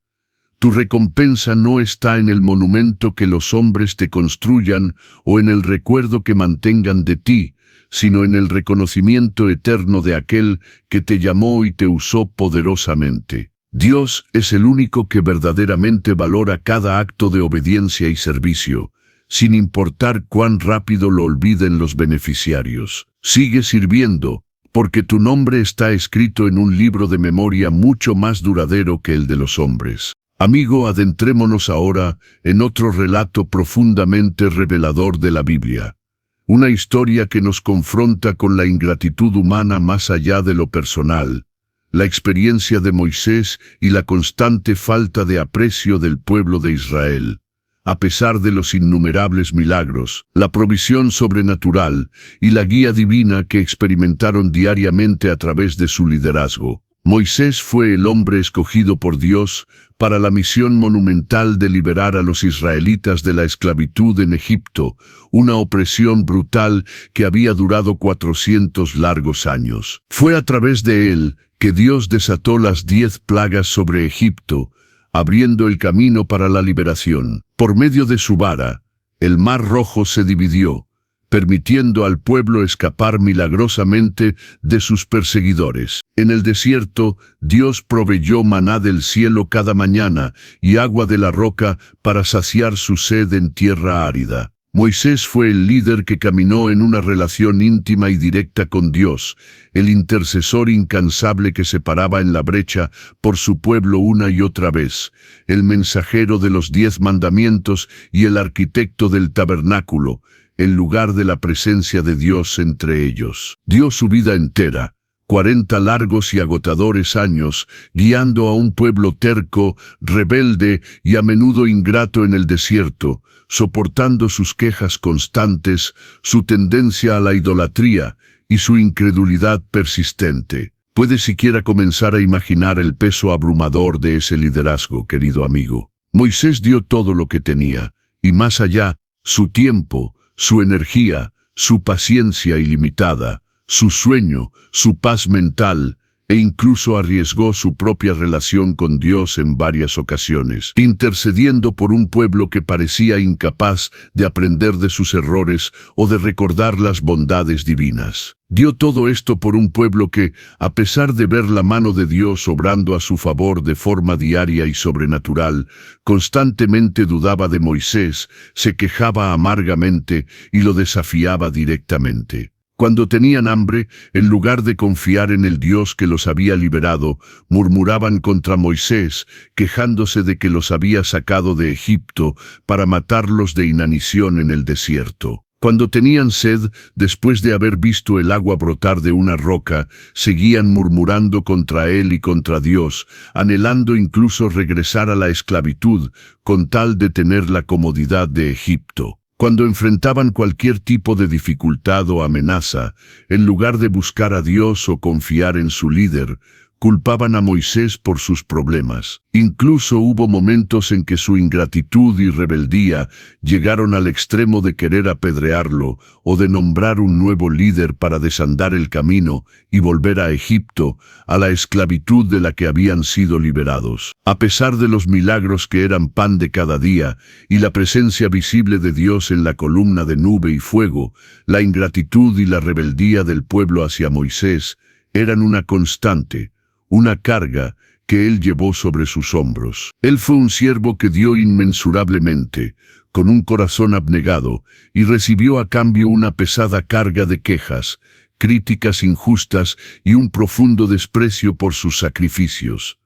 Tu recompensa no está en el monumento que los hombres te construyan o en el recuerdo que mantengan de ti, sino en el reconocimiento eterno de aquel que te llamó y te usó poderosamente. Dios es el único que verdaderamente valora cada acto de obediencia y servicio, sin importar cuán rápido lo olviden los beneficiarios. Sigue sirviendo, porque tu nombre está escrito en un libro de memoria mucho más duradero que el de los hombres. Amigo, adentrémonos ahora en otro relato profundamente revelador de la Biblia. Una historia que nos confronta con la ingratitud humana más allá de lo personal, la experiencia de Moisés y la constante falta de aprecio del pueblo de Israel. A pesar de los innumerables milagros, la provisión sobrenatural y la guía divina que experimentaron diariamente a través de su liderazgo, Moisés fue el hombre escogido por Dios para la misión monumental de liberar a los israelitas de la esclavitud en Egipto, una opresión brutal que había durado 400 largos años. Fue a través de él que Dios desató las 10 plagas sobre Egipto, abriendo el camino para la liberación. Por medio de su vara, el Mar Rojo se dividió, permitiendo al pueblo escapar milagrosamente de sus perseguidores. En el desierto, Dios proveyó maná del cielo cada mañana y agua de la roca para saciar su sed en tierra árida. Moisés fue el líder que caminó en una relación íntima y directa con Dios, el intercesor incansable que se paraba en la brecha por su pueblo una y otra vez, el mensajero de los 10 mandamientos y el arquitecto del tabernáculo, en lugar de la presencia de Dios entre ellos. Dio su vida entera, 40 largos y agotadores años, guiando a un pueblo terco, rebelde y a menudo ingrato en el desierto, soportando sus quejas constantes, su tendencia a la idolatría y su incredulidad persistente. Puedes siquiera comenzar a imaginar el peso abrumador de ese liderazgo, querido amigo. Moisés dio todo lo que tenía, y más allá, su tiempo, su energía, su paciencia ilimitada, su sueño, su paz mental, e incluso arriesgó su propia relación con Dios en varias ocasiones, intercediendo por un pueblo que parecía incapaz de aprender de sus errores o de recordar las bondades divinas. Dio todo esto por un pueblo que, a pesar de ver la mano de Dios obrando a su favor de forma diaria y sobrenatural, constantemente dudaba de Moisés, se quejaba amargamente y lo desafiaba directamente. Cuando tenían hambre, en lugar de confiar en el Dios que los había liberado, murmuraban contra Moisés, quejándose de que los había sacado de Egipto para matarlos de inanición en el desierto. Cuando tenían sed, después de haber visto el agua brotar de una roca, seguían murmurando contra él y contra Dios, anhelando incluso regresar a la esclavitud, con tal de tener la comodidad de Egipto. Cuando enfrentaban cualquier tipo de dificultad o amenaza, en lugar de buscar a Dios o confiar en su líder, culpaban a Moisés por sus problemas. Incluso hubo momentos en que su ingratitud y rebeldía llegaron al extremo de querer apedrearlo o de nombrar un nuevo líder para desandar el camino y volver a Egipto, a la esclavitud de la que habían sido liberados. A pesar de los milagros que eran pan de cada día y la presencia visible de Dios en la columna de nube y fuego, la ingratitud y la rebeldía del pueblo hacia Moisés eran una constante, una carga que él llevó sobre sus hombros. Él fue un siervo que dio inmensurablemente, con un corazón abnegado, y recibió a cambio una pesada carga de quejas, críticas injustas y un profundo desprecio por sus sacrificios.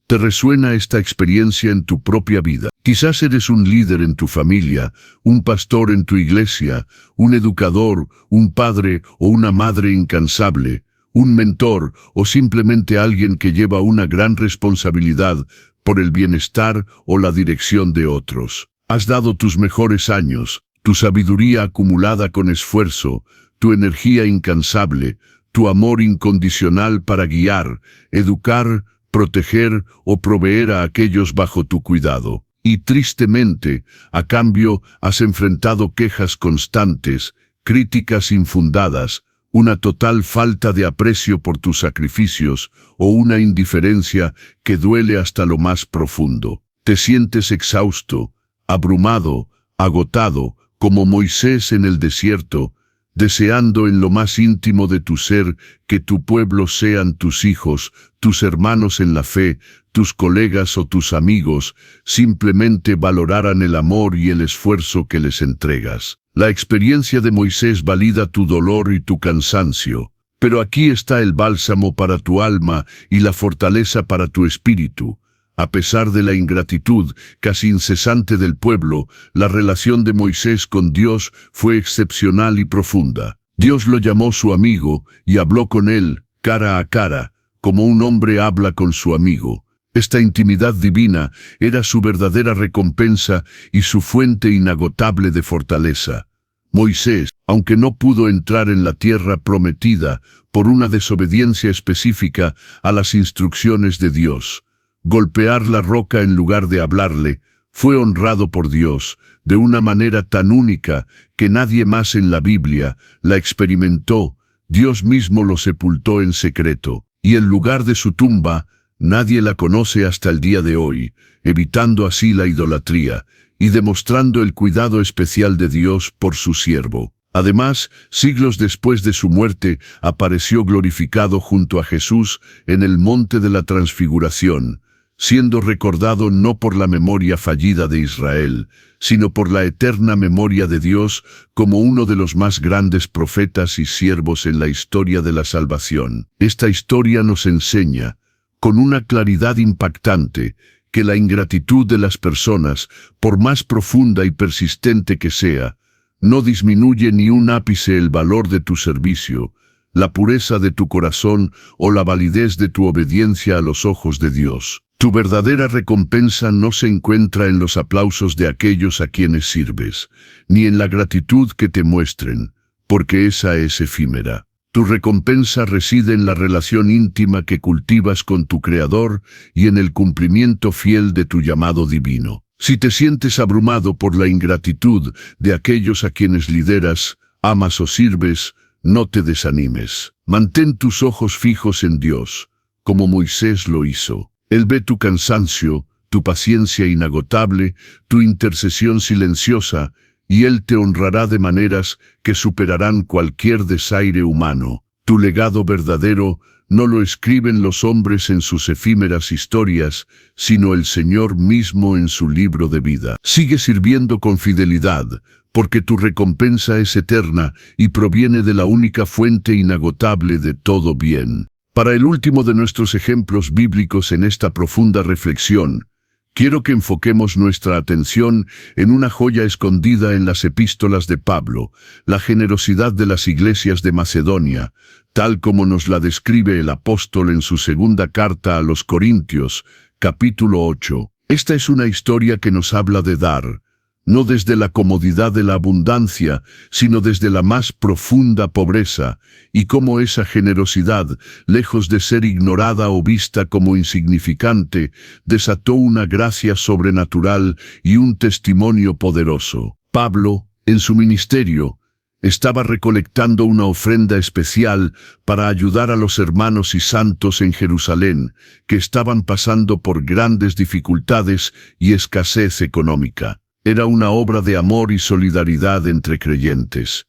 ¿Te resuena esta experiencia en tu propia vida? Quizás eres un líder en tu familia, un pastor en tu iglesia, un educador, un padre o una madre incansable, un mentor o simplemente alguien que lleva una gran responsabilidad por el bienestar o la dirección de otros. Has dado tus mejores años, tu sabiduría acumulada con esfuerzo, tu energía incansable, tu amor incondicional para guiar, educar, proteger o proveer a aquellos bajo tu cuidado. Y tristemente, a cambio, has enfrentado quejas constantes, críticas infundadas, una total falta de aprecio por tus sacrificios o una indiferencia que duele hasta lo más profundo. Te sientes exhausto, abrumado, agotado, como Moisés en el desierto, deseando en lo más íntimo de tu ser que tu pueblo sean tus hijos, tus hermanos en la fe, tus colegas o tus amigos, simplemente valoraran el amor y el esfuerzo que les entregas. La experiencia de Moisés valida tu dolor y tu cansancio, pero aquí está el bálsamo para tu alma y la fortaleza para tu espíritu. A pesar de la ingratitud casi incesante del pueblo, la relación de Moisés con Dios fue excepcional y profunda. Dios lo llamó su amigo y habló con él, cara a cara, como un hombre habla con su amigo. Esta intimidad divina era su verdadera recompensa y su fuente inagotable de fortaleza. Moisés, aunque no pudo entrar en la tierra prometida por una desobediencia específica a las instrucciones de Dios, golpear la roca en lugar de hablarle, fue honrado por Dios de una manera tan única que nadie más en la Biblia la experimentó. Dios mismo lo sepultó en secreto, y el lugar de su tumba nadie la conoce hasta el día de hoy, evitando así la idolatría y demostrando el cuidado especial de Dios por su siervo. Además, siglos después de su muerte, apareció glorificado junto a Jesús en el monte de la Transfiguración, siendo recordado no por la memoria fallida de Israel, sino por la eterna memoria de Dios como uno de los más grandes profetas y siervos en la historia de la salvación. Esta historia nos enseña, con una claridad impactante, que la ingratitud de las personas, por más profunda y persistente que sea, no disminuye ni un ápice el valor de tu servicio, la pureza de tu corazón o la validez de tu obediencia a los ojos de Dios. Tu verdadera recompensa no se encuentra en los aplausos de aquellos a quienes sirves, ni en la gratitud que te muestren, porque esa es efímera. Tu recompensa reside en la relación íntima que cultivas con tu Creador y en el cumplimiento fiel de tu llamado divino. Si te sientes abrumado por la ingratitud de aquellos a quienes lideras, amas o sirves, no te desanimes. Mantén tus ojos fijos en Dios, como Moisés lo hizo. Él ve tu cansancio, tu paciencia inagotable, tu intercesión silenciosa, y Él te honrará de maneras que superarán cualquier desaire humano. Tu legado verdadero no lo escriben los hombres en sus efímeras historias, sino el Señor mismo en su libro de vida. Sigue sirviendo con fidelidad, porque tu recompensa es eterna y proviene de la única fuente inagotable de todo bien. Para el último de nuestros ejemplos bíblicos en esta profunda reflexión, quiero que enfoquemos nuestra atención en una joya escondida en las epístolas de Pablo, la generosidad de las iglesias de Macedonia, tal como nos la describe el apóstol en su segunda carta a los Corintios, capítulo 8. Esta es una historia que nos habla de dar, no desde la comodidad de la abundancia, sino desde la más profunda pobreza, y cómo esa generosidad, lejos de ser ignorada o vista como insignificante, desató una gracia sobrenatural y un testimonio poderoso. Pablo, en su ministerio, estaba recolectando una ofrenda especial para ayudar a los hermanos y santos en Jerusalén, que estaban pasando por grandes dificultades y escasez económica. Era una obra de amor y solidaridad entre creyentes.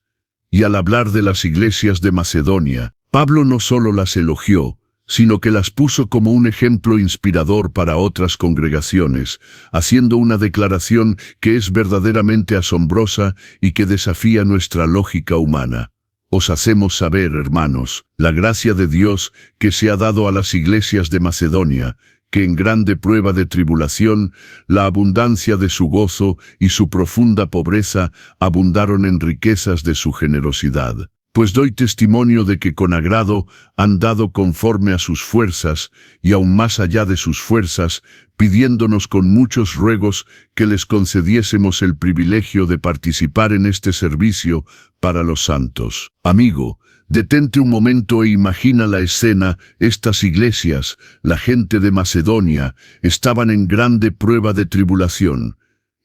Y al hablar de las iglesias de Macedonia, Pablo no solo las elogió, sino que las puso como un ejemplo inspirador para otras congregaciones, haciendo una declaración que es verdaderamente asombrosa y que desafía nuestra lógica humana. Os hacemos saber, hermanos, la gracia de Dios que se ha dado a las iglesias de Macedonia, que en grande prueba de tribulación, la abundancia de su gozo y su profunda pobreza abundaron en riquezas de su generosidad. pues doy testimonio de que con agrado han dado conforme a sus fuerzas, y aún más allá de sus fuerzas, pidiéndonos con muchos ruegos que les concediésemos el privilegio de participar en este servicio para los santos. Amigo, detente un momento e imagina la escena. Estas iglesias, la gente de Macedonia, estaban en grande prueba de tribulación.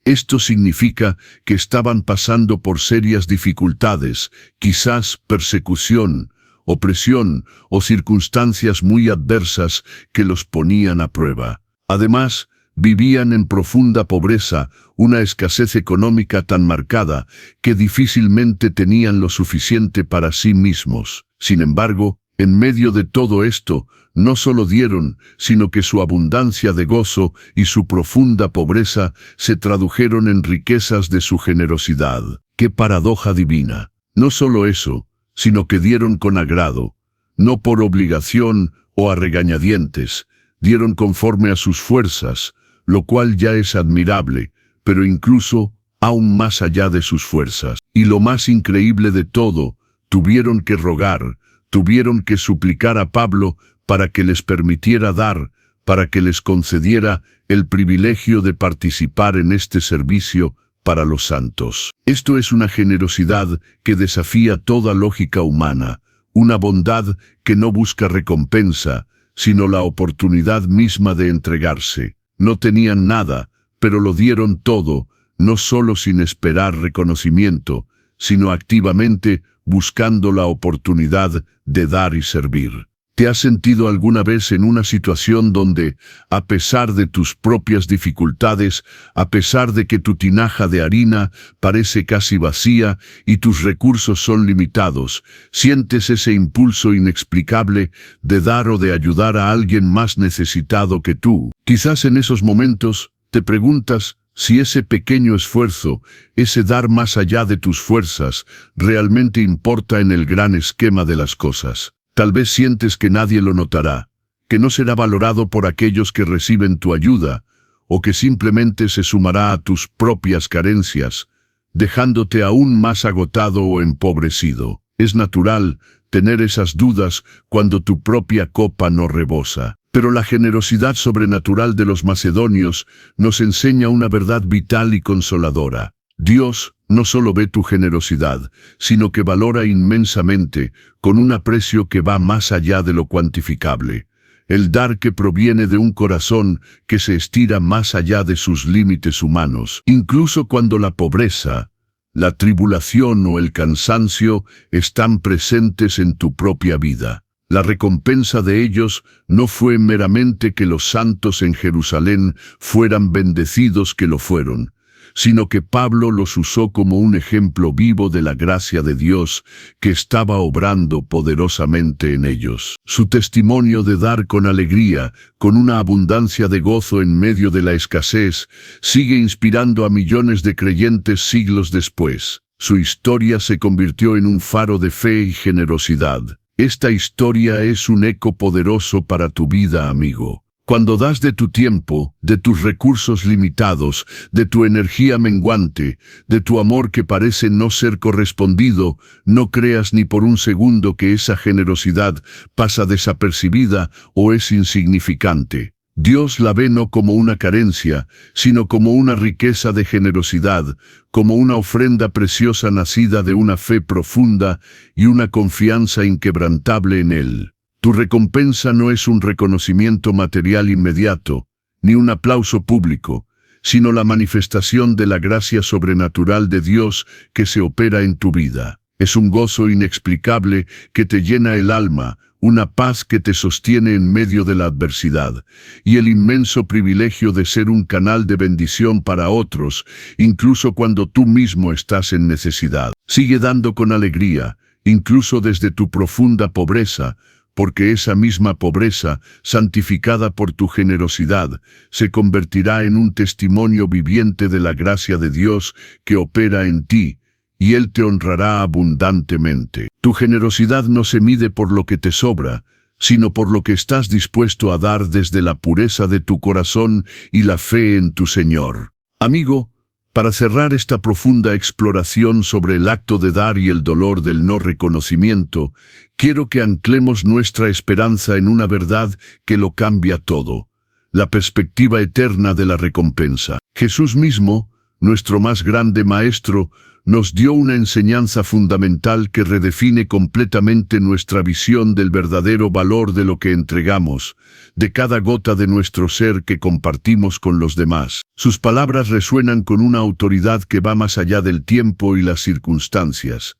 Esto significa que estaban pasando por serias dificultades, quizás persecución, opresión o circunstancias muy adversas que los ponían a prueba. Además, vivían en profunda pobreza, una escasez económica tan marcada que difícilmente tenían lo suficiente para sí mismos. Sin embargo, en medio de todo esto, no solo dieron, sino que su abundancia de gozo y su profunda pobreza se tradujeron en riquezas de su generosidad. ¡Qué paradoja divina! No solo eso, sino que dieron con agrado, no por obligación o a regañadientes, dieron conforme a sus fuerzas, lo cual ya es admirable, pero incluso aún más allá de sus fuerzas. Y lo más increíble de todo, tuvieron que rogar, tuvieron que suplicar a Pablo para que les permitiera dar, para que les concediera el privilegio de participar en este servicio para los santos. Esto es una generosidad que desafía toda lógica humana, una bondad que no busca recompensa, sino la oportunidad misma de entregarse. No tenían nada, pero lo dieron todo, no solo sin esperar reconocimiento, sino activamente buscando la oportunidad de dar y servir. ¿Te has sentido alguna vez en una situación donde, a pesar de tus propias dificultades, a pesar de que tu tinaja de harina parece casi vacía y tus recursos son limitados, sientes ese impulso inexplicable de dar o de ayudar a alguien más necesitado que tú? Quizás en esos momentos te preguntas si ese pequeño esfuerzo, ese dar más allá de tus fuerzas, realmente importa en el gran esquema de las cosas. Tal vez sientes que nadie lo notará, que no será valorado por aquellos que reciben tu ayuda, o que simplemente se sumará a tus propias carencias, dejándote aún más agotado o empobrecido. Es natural tener esas dudas cuando tu propia copa no rebosa. Pero la generosidad sobrenatural de los macedonios nos enseña una verdad vital y consoladora. Dios no solo ve tu generosidad, sino que valora inmensamente, con un aprecio que va más allá de lo cuantificable, el dar que proviene de un corazón que se estira más allá de sus límites humanos, incluso cuando la pobreza, la tribulación o el cansancio están presentes en tu propia vida. La recompensa de ellos no fue meramente que los santos en Jerusalén fueran bendecidos que lo fueron, sino que Pablo los usó como un ejemplo vivo de la gracia de Dios que estaba obrando poderosamente en ellos. Su testimonio de dar con alegría, con una abundancia de gozo en medio de la escasez, sigue inspirando a millones de creyentes siglos después. Su historia se convirtió en un faro de fe y generosidad. Esta historia es un eco poderoso para tu vida, amigo. Cuando das de tu tiempo, de tus recursos limitados, de tu energía menguante, de tu amor que parece no ser correspondido, no creas ni por un segundo que esa generosidad pasa desapercibida o es insignificante. Dios la ve no como una carencia, sino como una riqueza de generosidad, como una ofrenda preciosa nacida de una fe profunda y una confianza inquebrantable en Él. Tu recompensa no es un reconocimiento material inmediato, ni un aplauso público, sino la manifestación de la gracia sobrenatural de Dios que se opera en tu vida. Es un gozo inexplicable que te llena el alma, una paz que te sostiene en medio de la adversidad, y el inmenso privilegio de ser un canal de bendición para otros, incluso cuando tú mismo estás en necesidad. Sigue dando con alegría, incluso desde tu profunda pobreza, porque esa misma pobreza, santificada por tu generosidad, se convertirá en un testimonio viviente de la gracia de Dios que opera en ti, y Él te honrará abundantemente. Tu generosidad no se mide por lo que te sobra, sino por lo que estás dispuesto a dar desde la pureza de tu corazón y la fe en tu Señor. Amigo, Para cerrar esta profunda exploración sobre el acto de dar y el dolor del no reconocimiento, quiero que anclemos nuestra esperanza en una verdad que lo cambia todo: la perspectiva eterna de la recompensa. Jesús mismo, nuestro más grande maestro, nos dio una enseñanza fundamental que redefine completamente nuestra visión del verdadero valor de lo que entregamos, de cada gota de nuestro ser que compartimos con los demás. Sus palabras resuenan con una autoridad que va más allá del tiempo y las circunstancias.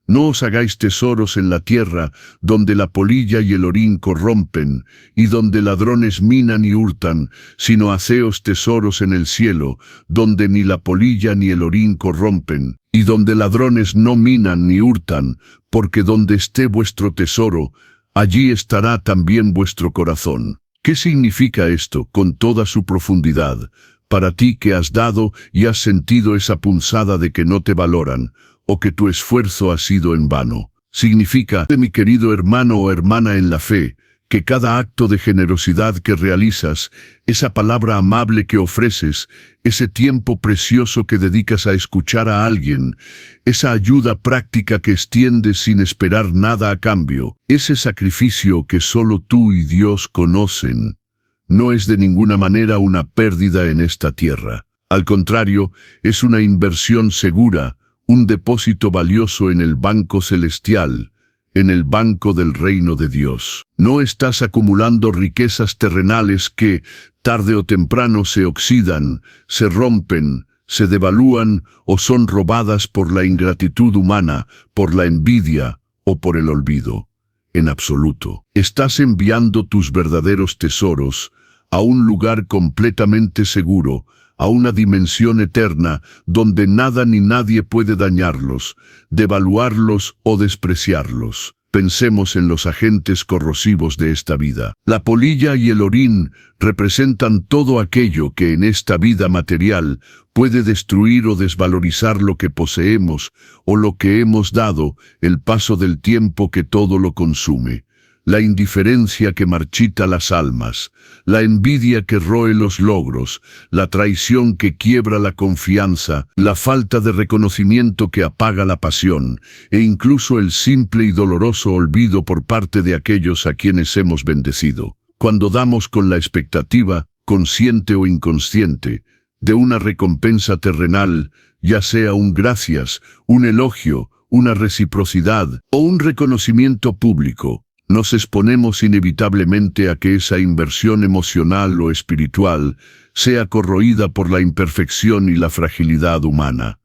No os hagáis tesoros en la tierra, donde la polilla y el orín corrompen, y donde ladrones minan y hurtan, sino haceos tesoros en el cielo, donde ni la polilla ni el orín corrompen, y donde ladrones no minan ni hurtan, porque donde esté vuestro tesoro, allí estará también vuestro corazón. ¿Qué significa esto con toda su profundidad? Para ti que has dado y has sentido esa punzada de que no te valoran, o que tu esfuerzo ha sido en vano. Significa, mi querido hermano o hermana en la fe, que cada acto de generosidad que realizas, esa palabra amable que ofreces, ese tiempo precioso que dedicas a escuchar a alguien, esa ayuda práctica que extiendes sin esperar nada a cambio, ese sacrificio que solo tú y Dios conocen, no es de ninguna manera una pérdida en esta tierra. Al contrario, es una inversión segura, un depósito valioso en el banco celestial, en el banco del reino de Dios. No estás acumulando riquezas terrenales que, tarde o temprano, se oxidan, se rompen, se devalúan o son robadas por la ingratitud humana, por la envidia o por el olvido. En absoluto. Estás enviando tus verdaderos tesoros a un lugar completamente seguro, a una dimensión eterna donde nada ni nadie puede dañarlos, devaluarlos o despreciarlos. Pensemos en los agentes corrosivos de esta vida. La polilla y el orín representan todo aquello que en esta vida material puede destruir o desvalorizar lo que poseemos o lo que hemos dado, el paso del tiempo que todo lo consume. La indiferencia que marchita las almas, la envidia que roe los logros, la traición que quiebra la confianza, la falta de reconocimiento que apaga la pasión, e incluso el simple y doloroso olvido por parte de aquellos a quienes hemos bendecido. Cuando damos con la expectativa, consciente o inconsciente, de una recompensa terrenal, ya sea un gracias, un elogio, una reciprocidad o un reconocimiento público, nos exponemos inevitablemente a que esa inversión emocional o espiritual sea corroída por la imperfección y la fragilidad humana.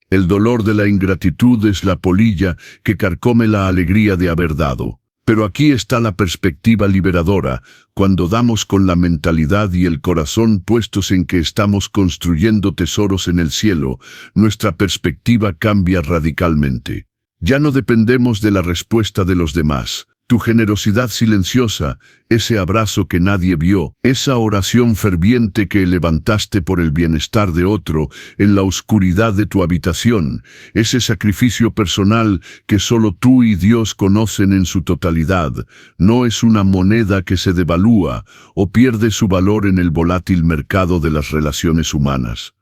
El dolor de la ingratitud es la polilla que carcome la alegría de haber dado. Pero aquí está la perspectiva liberadora, cuando damos con la mentalidad y el corazón puestos en que estamos construyendo tesoros en el cielo, nuestra perspectiva cambia radicalmente. Ya no dependemos de la respuesta de los demás. Tu generosidad silenciosa, ese abrazo que nadie vio, esa oración ferviente que levantaste por el bienestar de otro en la oscuridad de tu habitación, ese sacrificio personal que solo tú y Dios conocen en su totalidad, no es una moneda que se devalúa o pierde su valor en el volátil mercado de las relaciones humanas.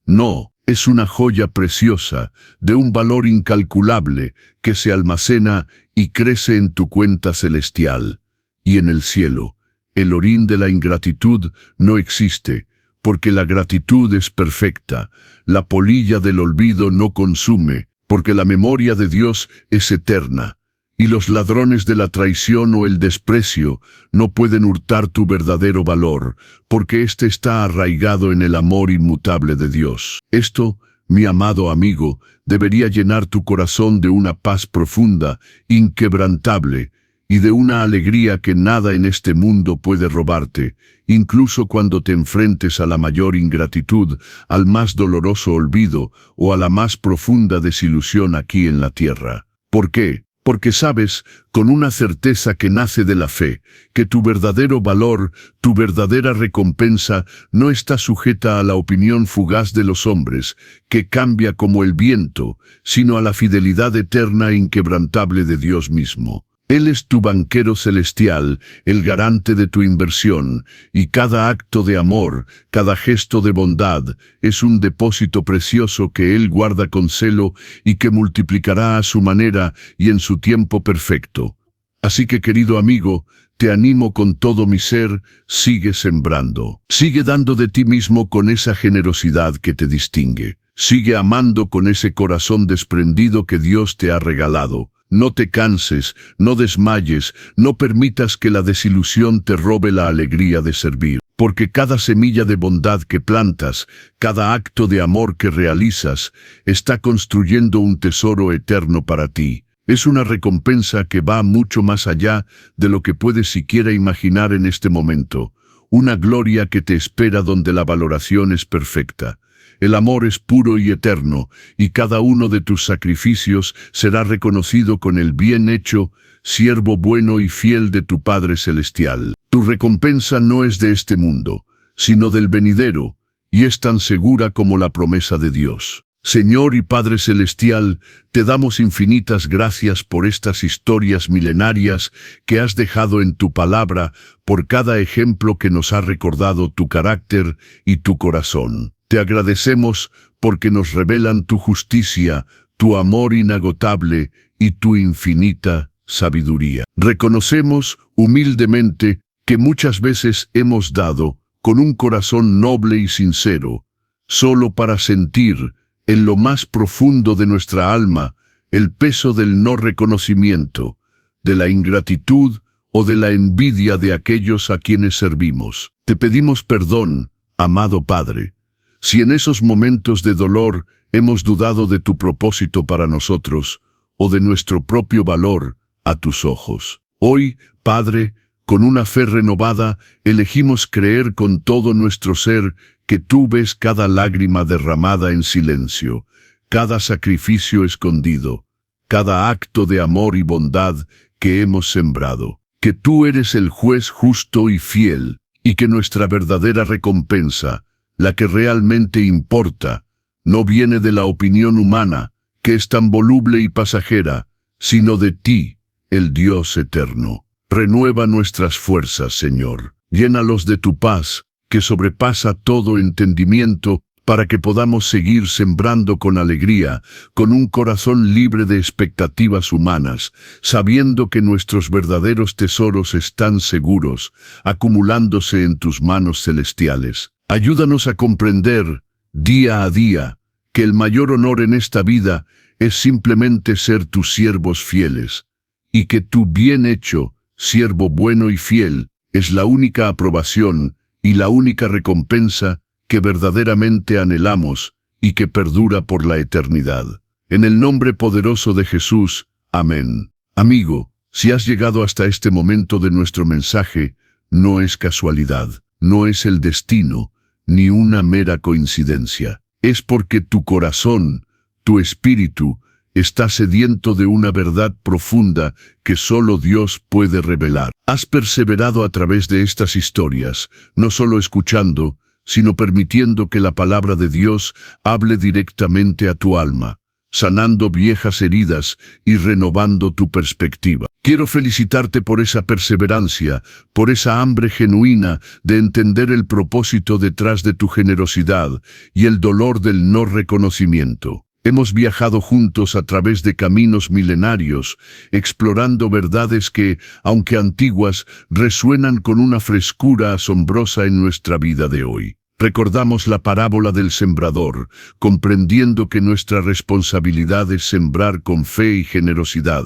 No. Es una joya preciosa, de un valor incalculable, que se almacena y crece en tu cuenta celestial. Y en el cielo, el orín de la ingratitud no existe, porque la gratitud es perfecta. La polilla del olvido no consume, porque la memoria de Dios es eterna. Y los ladrones de la traición o el desprecio no pueden hurtar tu verdadero valor, porque éste está arraigado en el amor inmutable de Dios. Esto, mi amado amigo, debería llenar tu corazón de una paz profunda, inquebrantable, y de una alegría que nada en este mundo puede robarte, incluso cuando te enfrentes a la mayor ingratitud, al más doloroso olvido o a la más profunda desilusión aquí en la tierra. ¿Por qué? Porque sabes, con una certeza que nace de la fe, que tu verdadero valor, tu verdadera recompensa, no está sujeta a la opinión fugaz de los hombres, que cambia como el viento, sino a la fidelidad eterna e inquebrantable de Dios mismo. Él es tu banquero celestial, el garante de tu inversión, y cada acto de amor, cada gesto de bondad, es un depósito precioso que Él guarda con celo y que multiplicará a su manera y en su tiempo perfecto. Así que, querido amigo, te animo con todo mi ser, sigue sembrando. Sigue dando de ti mismo con esa generosidad que te distingue. Sigue amando con ese corazón desprendido que Dios te ha regalado. No te canses, no desmayes, no permitas que la desilusión te robe la alegría de servir. Porque cada semilla de bondad que plantas, cada acto de amor que realizas, está construyendo un tesoro eterno para ti. Es una recompensa que va mucho más allá de lo que puedes siquiera imaginar en este momento. Una gloria que te espera donde la valoración es perfecta. El amor es puro y eterno, y cada uno de tus sacrificios será reconocido con el bien hecho, siervo bueno y fiel de tu Padre Celestial. Tu recompensa no es de este mundo, sino del venidero, y es tan segura como la promesa de Dios. Señor y Padre Celestial, te damos infinitas gracias por estas historias milenarias que has dejado en tu palabra, por cada ejemplo que nos ha recordado tu carácter y tu corazón. Te agradecemos porque nos revelan tu justicia, tu amor inagotable y tu infinita sabiduría. Reconocemos humildemente que muchas veces hemos dado con un corazón noble y sincero, solo para sentir en lo más profundo de nuestra alma el peso del no reconocimiento, de la ingratitud o de la envidia de aquellos a quienes servimos. Te pedimos perdón, amado Padre, si en esos momentos de dolor hemos dudado de tu propósito para nosotros o de nuestro propio valor a tus ojos. Hoy, Padre, con una fe renovada, elegimos creer con todo nuestro ser que tú ves cada lágrima derramada en silencio, cada sacrificio escondido, cada acto de amor y bondad que hemos sembrado, que tú eres el juez justo y fiel, y que nuestra verdadera recompensa, la que realmente importa, no viene de la opinión humana, que es tan voluble y pasajera, sino de ti, el Dios eterno. Renueva nuestras fuerzas, Señor. Llénalos de tu paz, que sobrepasa todo entendimiento, para que podamos seguir sembrando con alegría, con un corazón libre de expectativas humanas, sabiendo que nuestros verdaderos tesoros están seguros, acumulándose en tus manos celestiales. Ayúdanos a comprender, día a día, que el mayor honor en esta vida es simplemente ser tus siervos fieles, y que tu bien hecho, siervo bueno y fiel, es la única aprobación y la única recompensa que verdaderamente anhelamos y que perdura por la eternidad. En el nombre poderoso de Jesús, amén. Amigo, si has llegado hasta este momento de nuestro mensaje, no es casualidad, no es el destino, ni una mera coincidencia. Es porque tu corazón, tu espíritu, está sediento de una verdad profunda que solo Dios puede revelar. Has perseverado a través de estas historias, no solo escuchando, sino permitiendo que la palabra de Dios hable directamente a tu alma, sanando viejas heridas y renovando tu perspectiva. Quiero felicitarte por esa perseverancia, por esa hambre genuina de entender el propósito detrás de tu generosidad y el dolor del no reconocimiento. Hemos viajado juntos a través de caminos milenarios, explorando verdades que, aunque antiguas, resuenan con una frescura asombrosa en nuestra vida de hoy. Recordamos la parábola del sembrador, comprendiendo que nuestra responsabilidad es sembrar con fe y generosidad,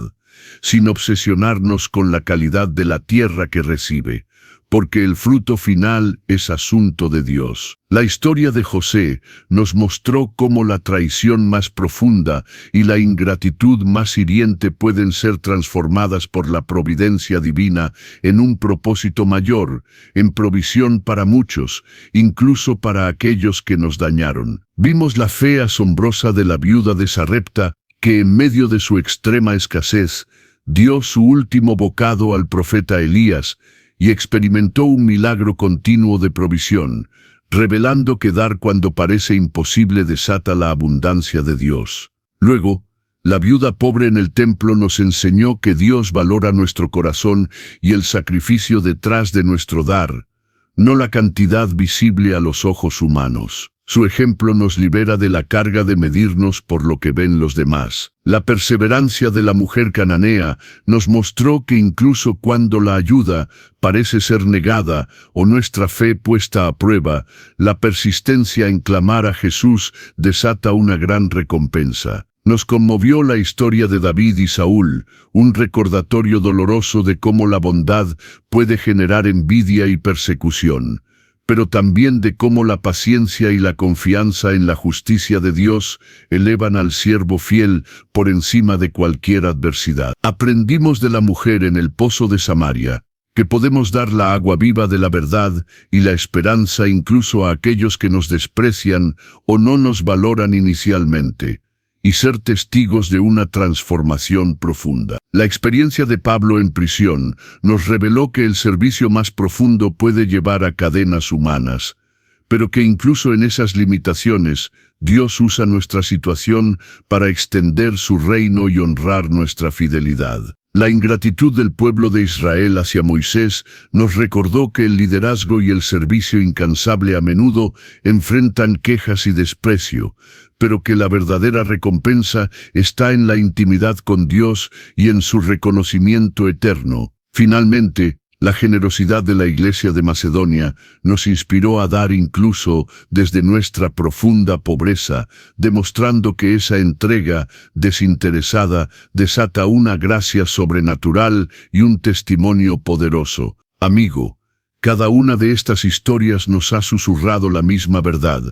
sin obsesionarnos con la calidad de la tierra que recibe, porque el fruto final es asunto de Dios. La historia de José nos mostró cómo la traición más profunda y la ingratitud más hiriente pueden ser transformadas por la providencia divina en un propósito mayor, en provisión para muchos, incluso para aquellos que nos dañaron. Vimos la fe asombrosa de la viuda de Sarepta, que en medio de su extrema escasez, dio su último bocado al profeta Elías, y experimentó un milagro continuo de provisión, revelando que dar cuando parece imposible desata la abundancia de Dios. Luego, La viuda pobre en el templo nos enseñó que Dios valora nuestro corazón y el sacrificio detrás de nuestro dar, no la cantidad visible a los ojos humanos. Su ejemplo nos libera de la carga de medirnos por lo que ven los demás. La perseverancia de la mujer cananea nos mostró que incluso cuando la ayuda parece ser negada o nuestra fe puesta a prueba, la persistencia en clamar a Jesús desata una gran recompensa. Nos conmovió la historia de David y Saúl, un recordatorio doloroso de cómo la bondad puede generar envidia y persecución, pero también de cómo la paciencia y la confianza en la justicia de Dios elevan al siervo fiel por encima de cualquier adversidad. Aprendimos de la mujer en el pozo de Samaria, que podemos dar la agua viva de la verdad y la esperanza incluso a aquellos que nos desprecian o no nos valoran inicialmente, y ser testigos de una transformación profunda. La experiencia de Pablo en prisión nos reveló que el servicio más profundo puede llevar a cadenas humanas, pero que incluso en esas limitaciones, Dios usa nuestra situación para extender su reino y honrar nuestra fidelidad. La ingratitud del pueblo de Israel hacia Moisés nos recordó que el liderazgo y el servicio incansable a menudo enfrentan quejas y desprecio, pero que la verdadera recompensa está en la intimidad con Dios y en su reconocimiento eterno. Finalmente, la generosidad de la Iglesia de Macedonia nos inspiró a dar incluso desde nuestra profunda pobreza, demostrando que esa entrega desinteresada desata una gracia sobrenatural y un testimonio poderoso. Amigo, cada una de estas historias nos ha susurrado la misma verdad.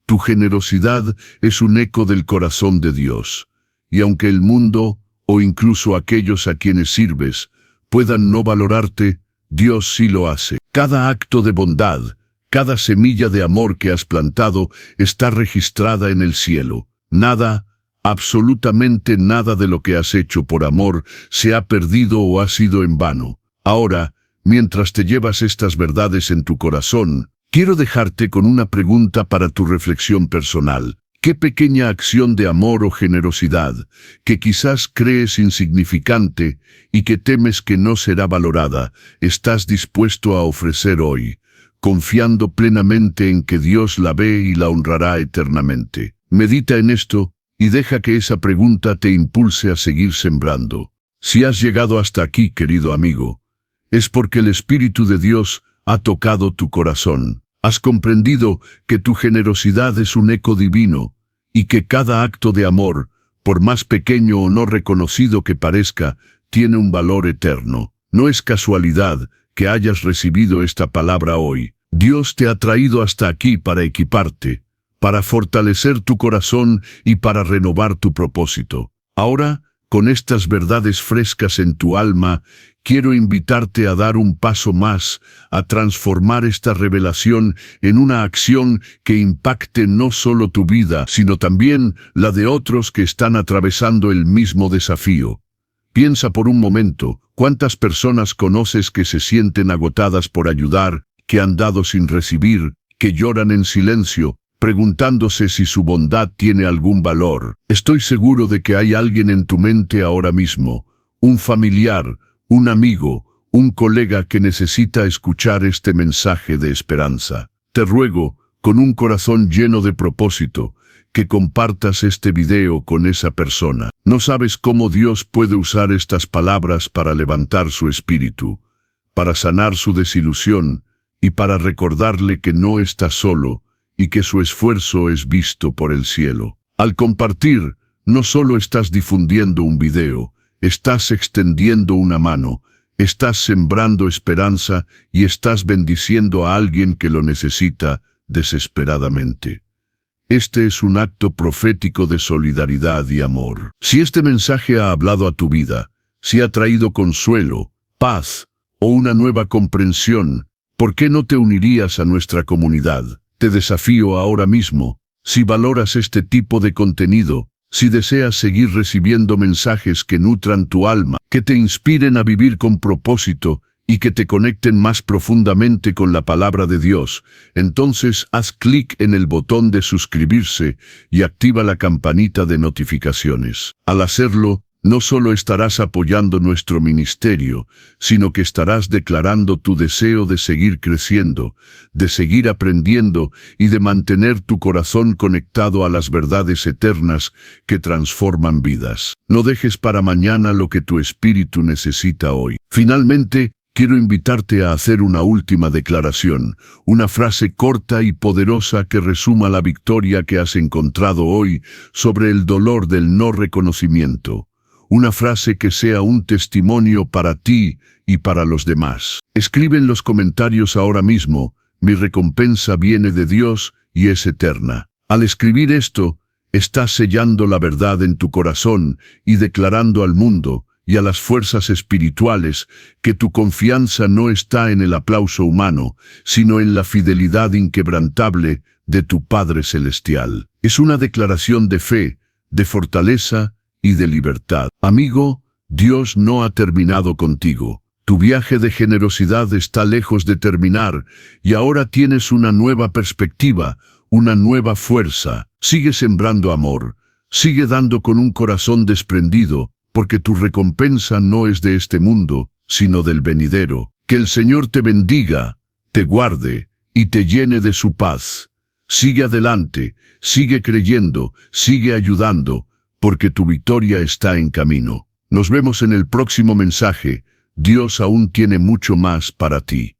Tu generosidad es un eco del corazón de Dios. Y aunque el mundo, o incluso aquellos a quienes sirves, puedan no valorarte, Dios sí lo hace. Cada acto de bondad, cada semilla de amor que has plantado está registrada en el cielo. Nada, absolutamente nada de lo que has hecho por amor se ha perdido o ha sido en vano. Ahora, mientras te llevas estas verdades en tu corazón, quiero dejarte con una pregunta para tu reflexión personal. ¿Qué pequeña acción de amor o generosidad, que quizás crees insignificante y que temes que no será valorada, estás dispuesto a ofrecer hoy, confiando plenamente en que Dios la ve y la honrará eternamente? Medita en esto y deja que esa pregunta te impulse a seguir sembrando. Si has llegado hasta aquí, querido amigo, es porque el Espíritu de Dios ha tocado tu corazón. Has comprendido que tu generosidad es un eco divino y que cada acto de amor, por más pequeño o no reconocido que parezca, tiene un valor eterno. No es casualidad que hayas recibido esta palabra hoy. Dios te ha traído hasta aquí para equiparte, para fortalecer tu corazón y para renovar tu propósito. Ahora, con estas verdades frescas en tu alma, quiero invitarte a dar un paso más, a transformar esta revelación en una acción que impacte no solo tu vida, sino también la de otros que están atravesando el mismo desafío. Piensa por un momento, ¿cuántas personas conoces que se sienten agotadas por ayudar, que han dado sin recibir, que lloran en silencio, preguntándose si su bondad tiene algún valor? Estoy seguro de que hay alguien en tu mente ahora mismo, un familiar, un amigo, un colega que necesita escuchar este mensaje de esperanza. Te ruego, con un corazón lleno de propósito, que compartas este video con esa persona. No sabes cómo Dios puede usar estas palabras para levantar su espíritu, para sanar su desilusión y para recordarle que no está solo y que su esfuerzo es visto por el cielo. Al compartir, no solo estás difundiendo un video, estás extendiendo una mano, estás sembrando esperanza y estás bendiciendo a alguien que lo necesita desesperadamente. Este es un acto profético de solidaridad y amor. Si este mensaje ha hablado a tu vida, si ha traído consuelo, paz o una nueva comprensión, ¿por qué no te unirías a nuestra comunidad? Te desafío ahora mismo, si valoras este tipo de contenido, si deseas seguir recibiendo mensajes que nutran tu alma, que te inspiren a vivir con propósito y que te conecten más profundamente con la palabra de Dios, entonces haz clic en el botón de suscribirse y activa la campanita de notificaciones. Al hacerlo, no solo estarás apoyando nuestro ministerio, sino que estarás declarando tu deseo de seguir creciendo, de seguir aprendiendo y de mantener tu corazón conectado a las verdades eternas que transforman vidas. No dejes para mañana lo que tu espíritu necesita hoy. Finalmente, quiero invitarte a hacer una última declaración, una frase corta y poderosa que resuma la victoria que has encontrado hoy sobre el dolor del no reconocimiento. Una frase que sea un testimonio para ti y para los demás. Escribe en los comentarios ahora mismo: mi recompensa viene de Dios y es eterna. Al escribir esto, estás sellando la verdad en tu corazón y declarando al mundo y a las fuerzas espirituales que tu confianza no está en el aplauso humano, sino en la fidelidad inquebrantable de tu Padre Celestial. Es una declaración de fe, de fortaleza y de libertad. Amigo, Dios no ha terminado contigo. Tu viaje de generosidad está lejos de terminar y ahora tienes una nueva perspectiva, una nueva fuerza. Sigue sembrando amor, sigue dando con un corazón desprendido, porque tu recompensa no es de este mundo, sino del venidero. Que el Señor te bendiga, te guarde y te llene de su paz. Sigue adelante, sigue creyendo, sigue ayudando, porque tu victoria está en camino. Nos vemos en el próximo mensaje. Dios aún tiene mucho más para ti.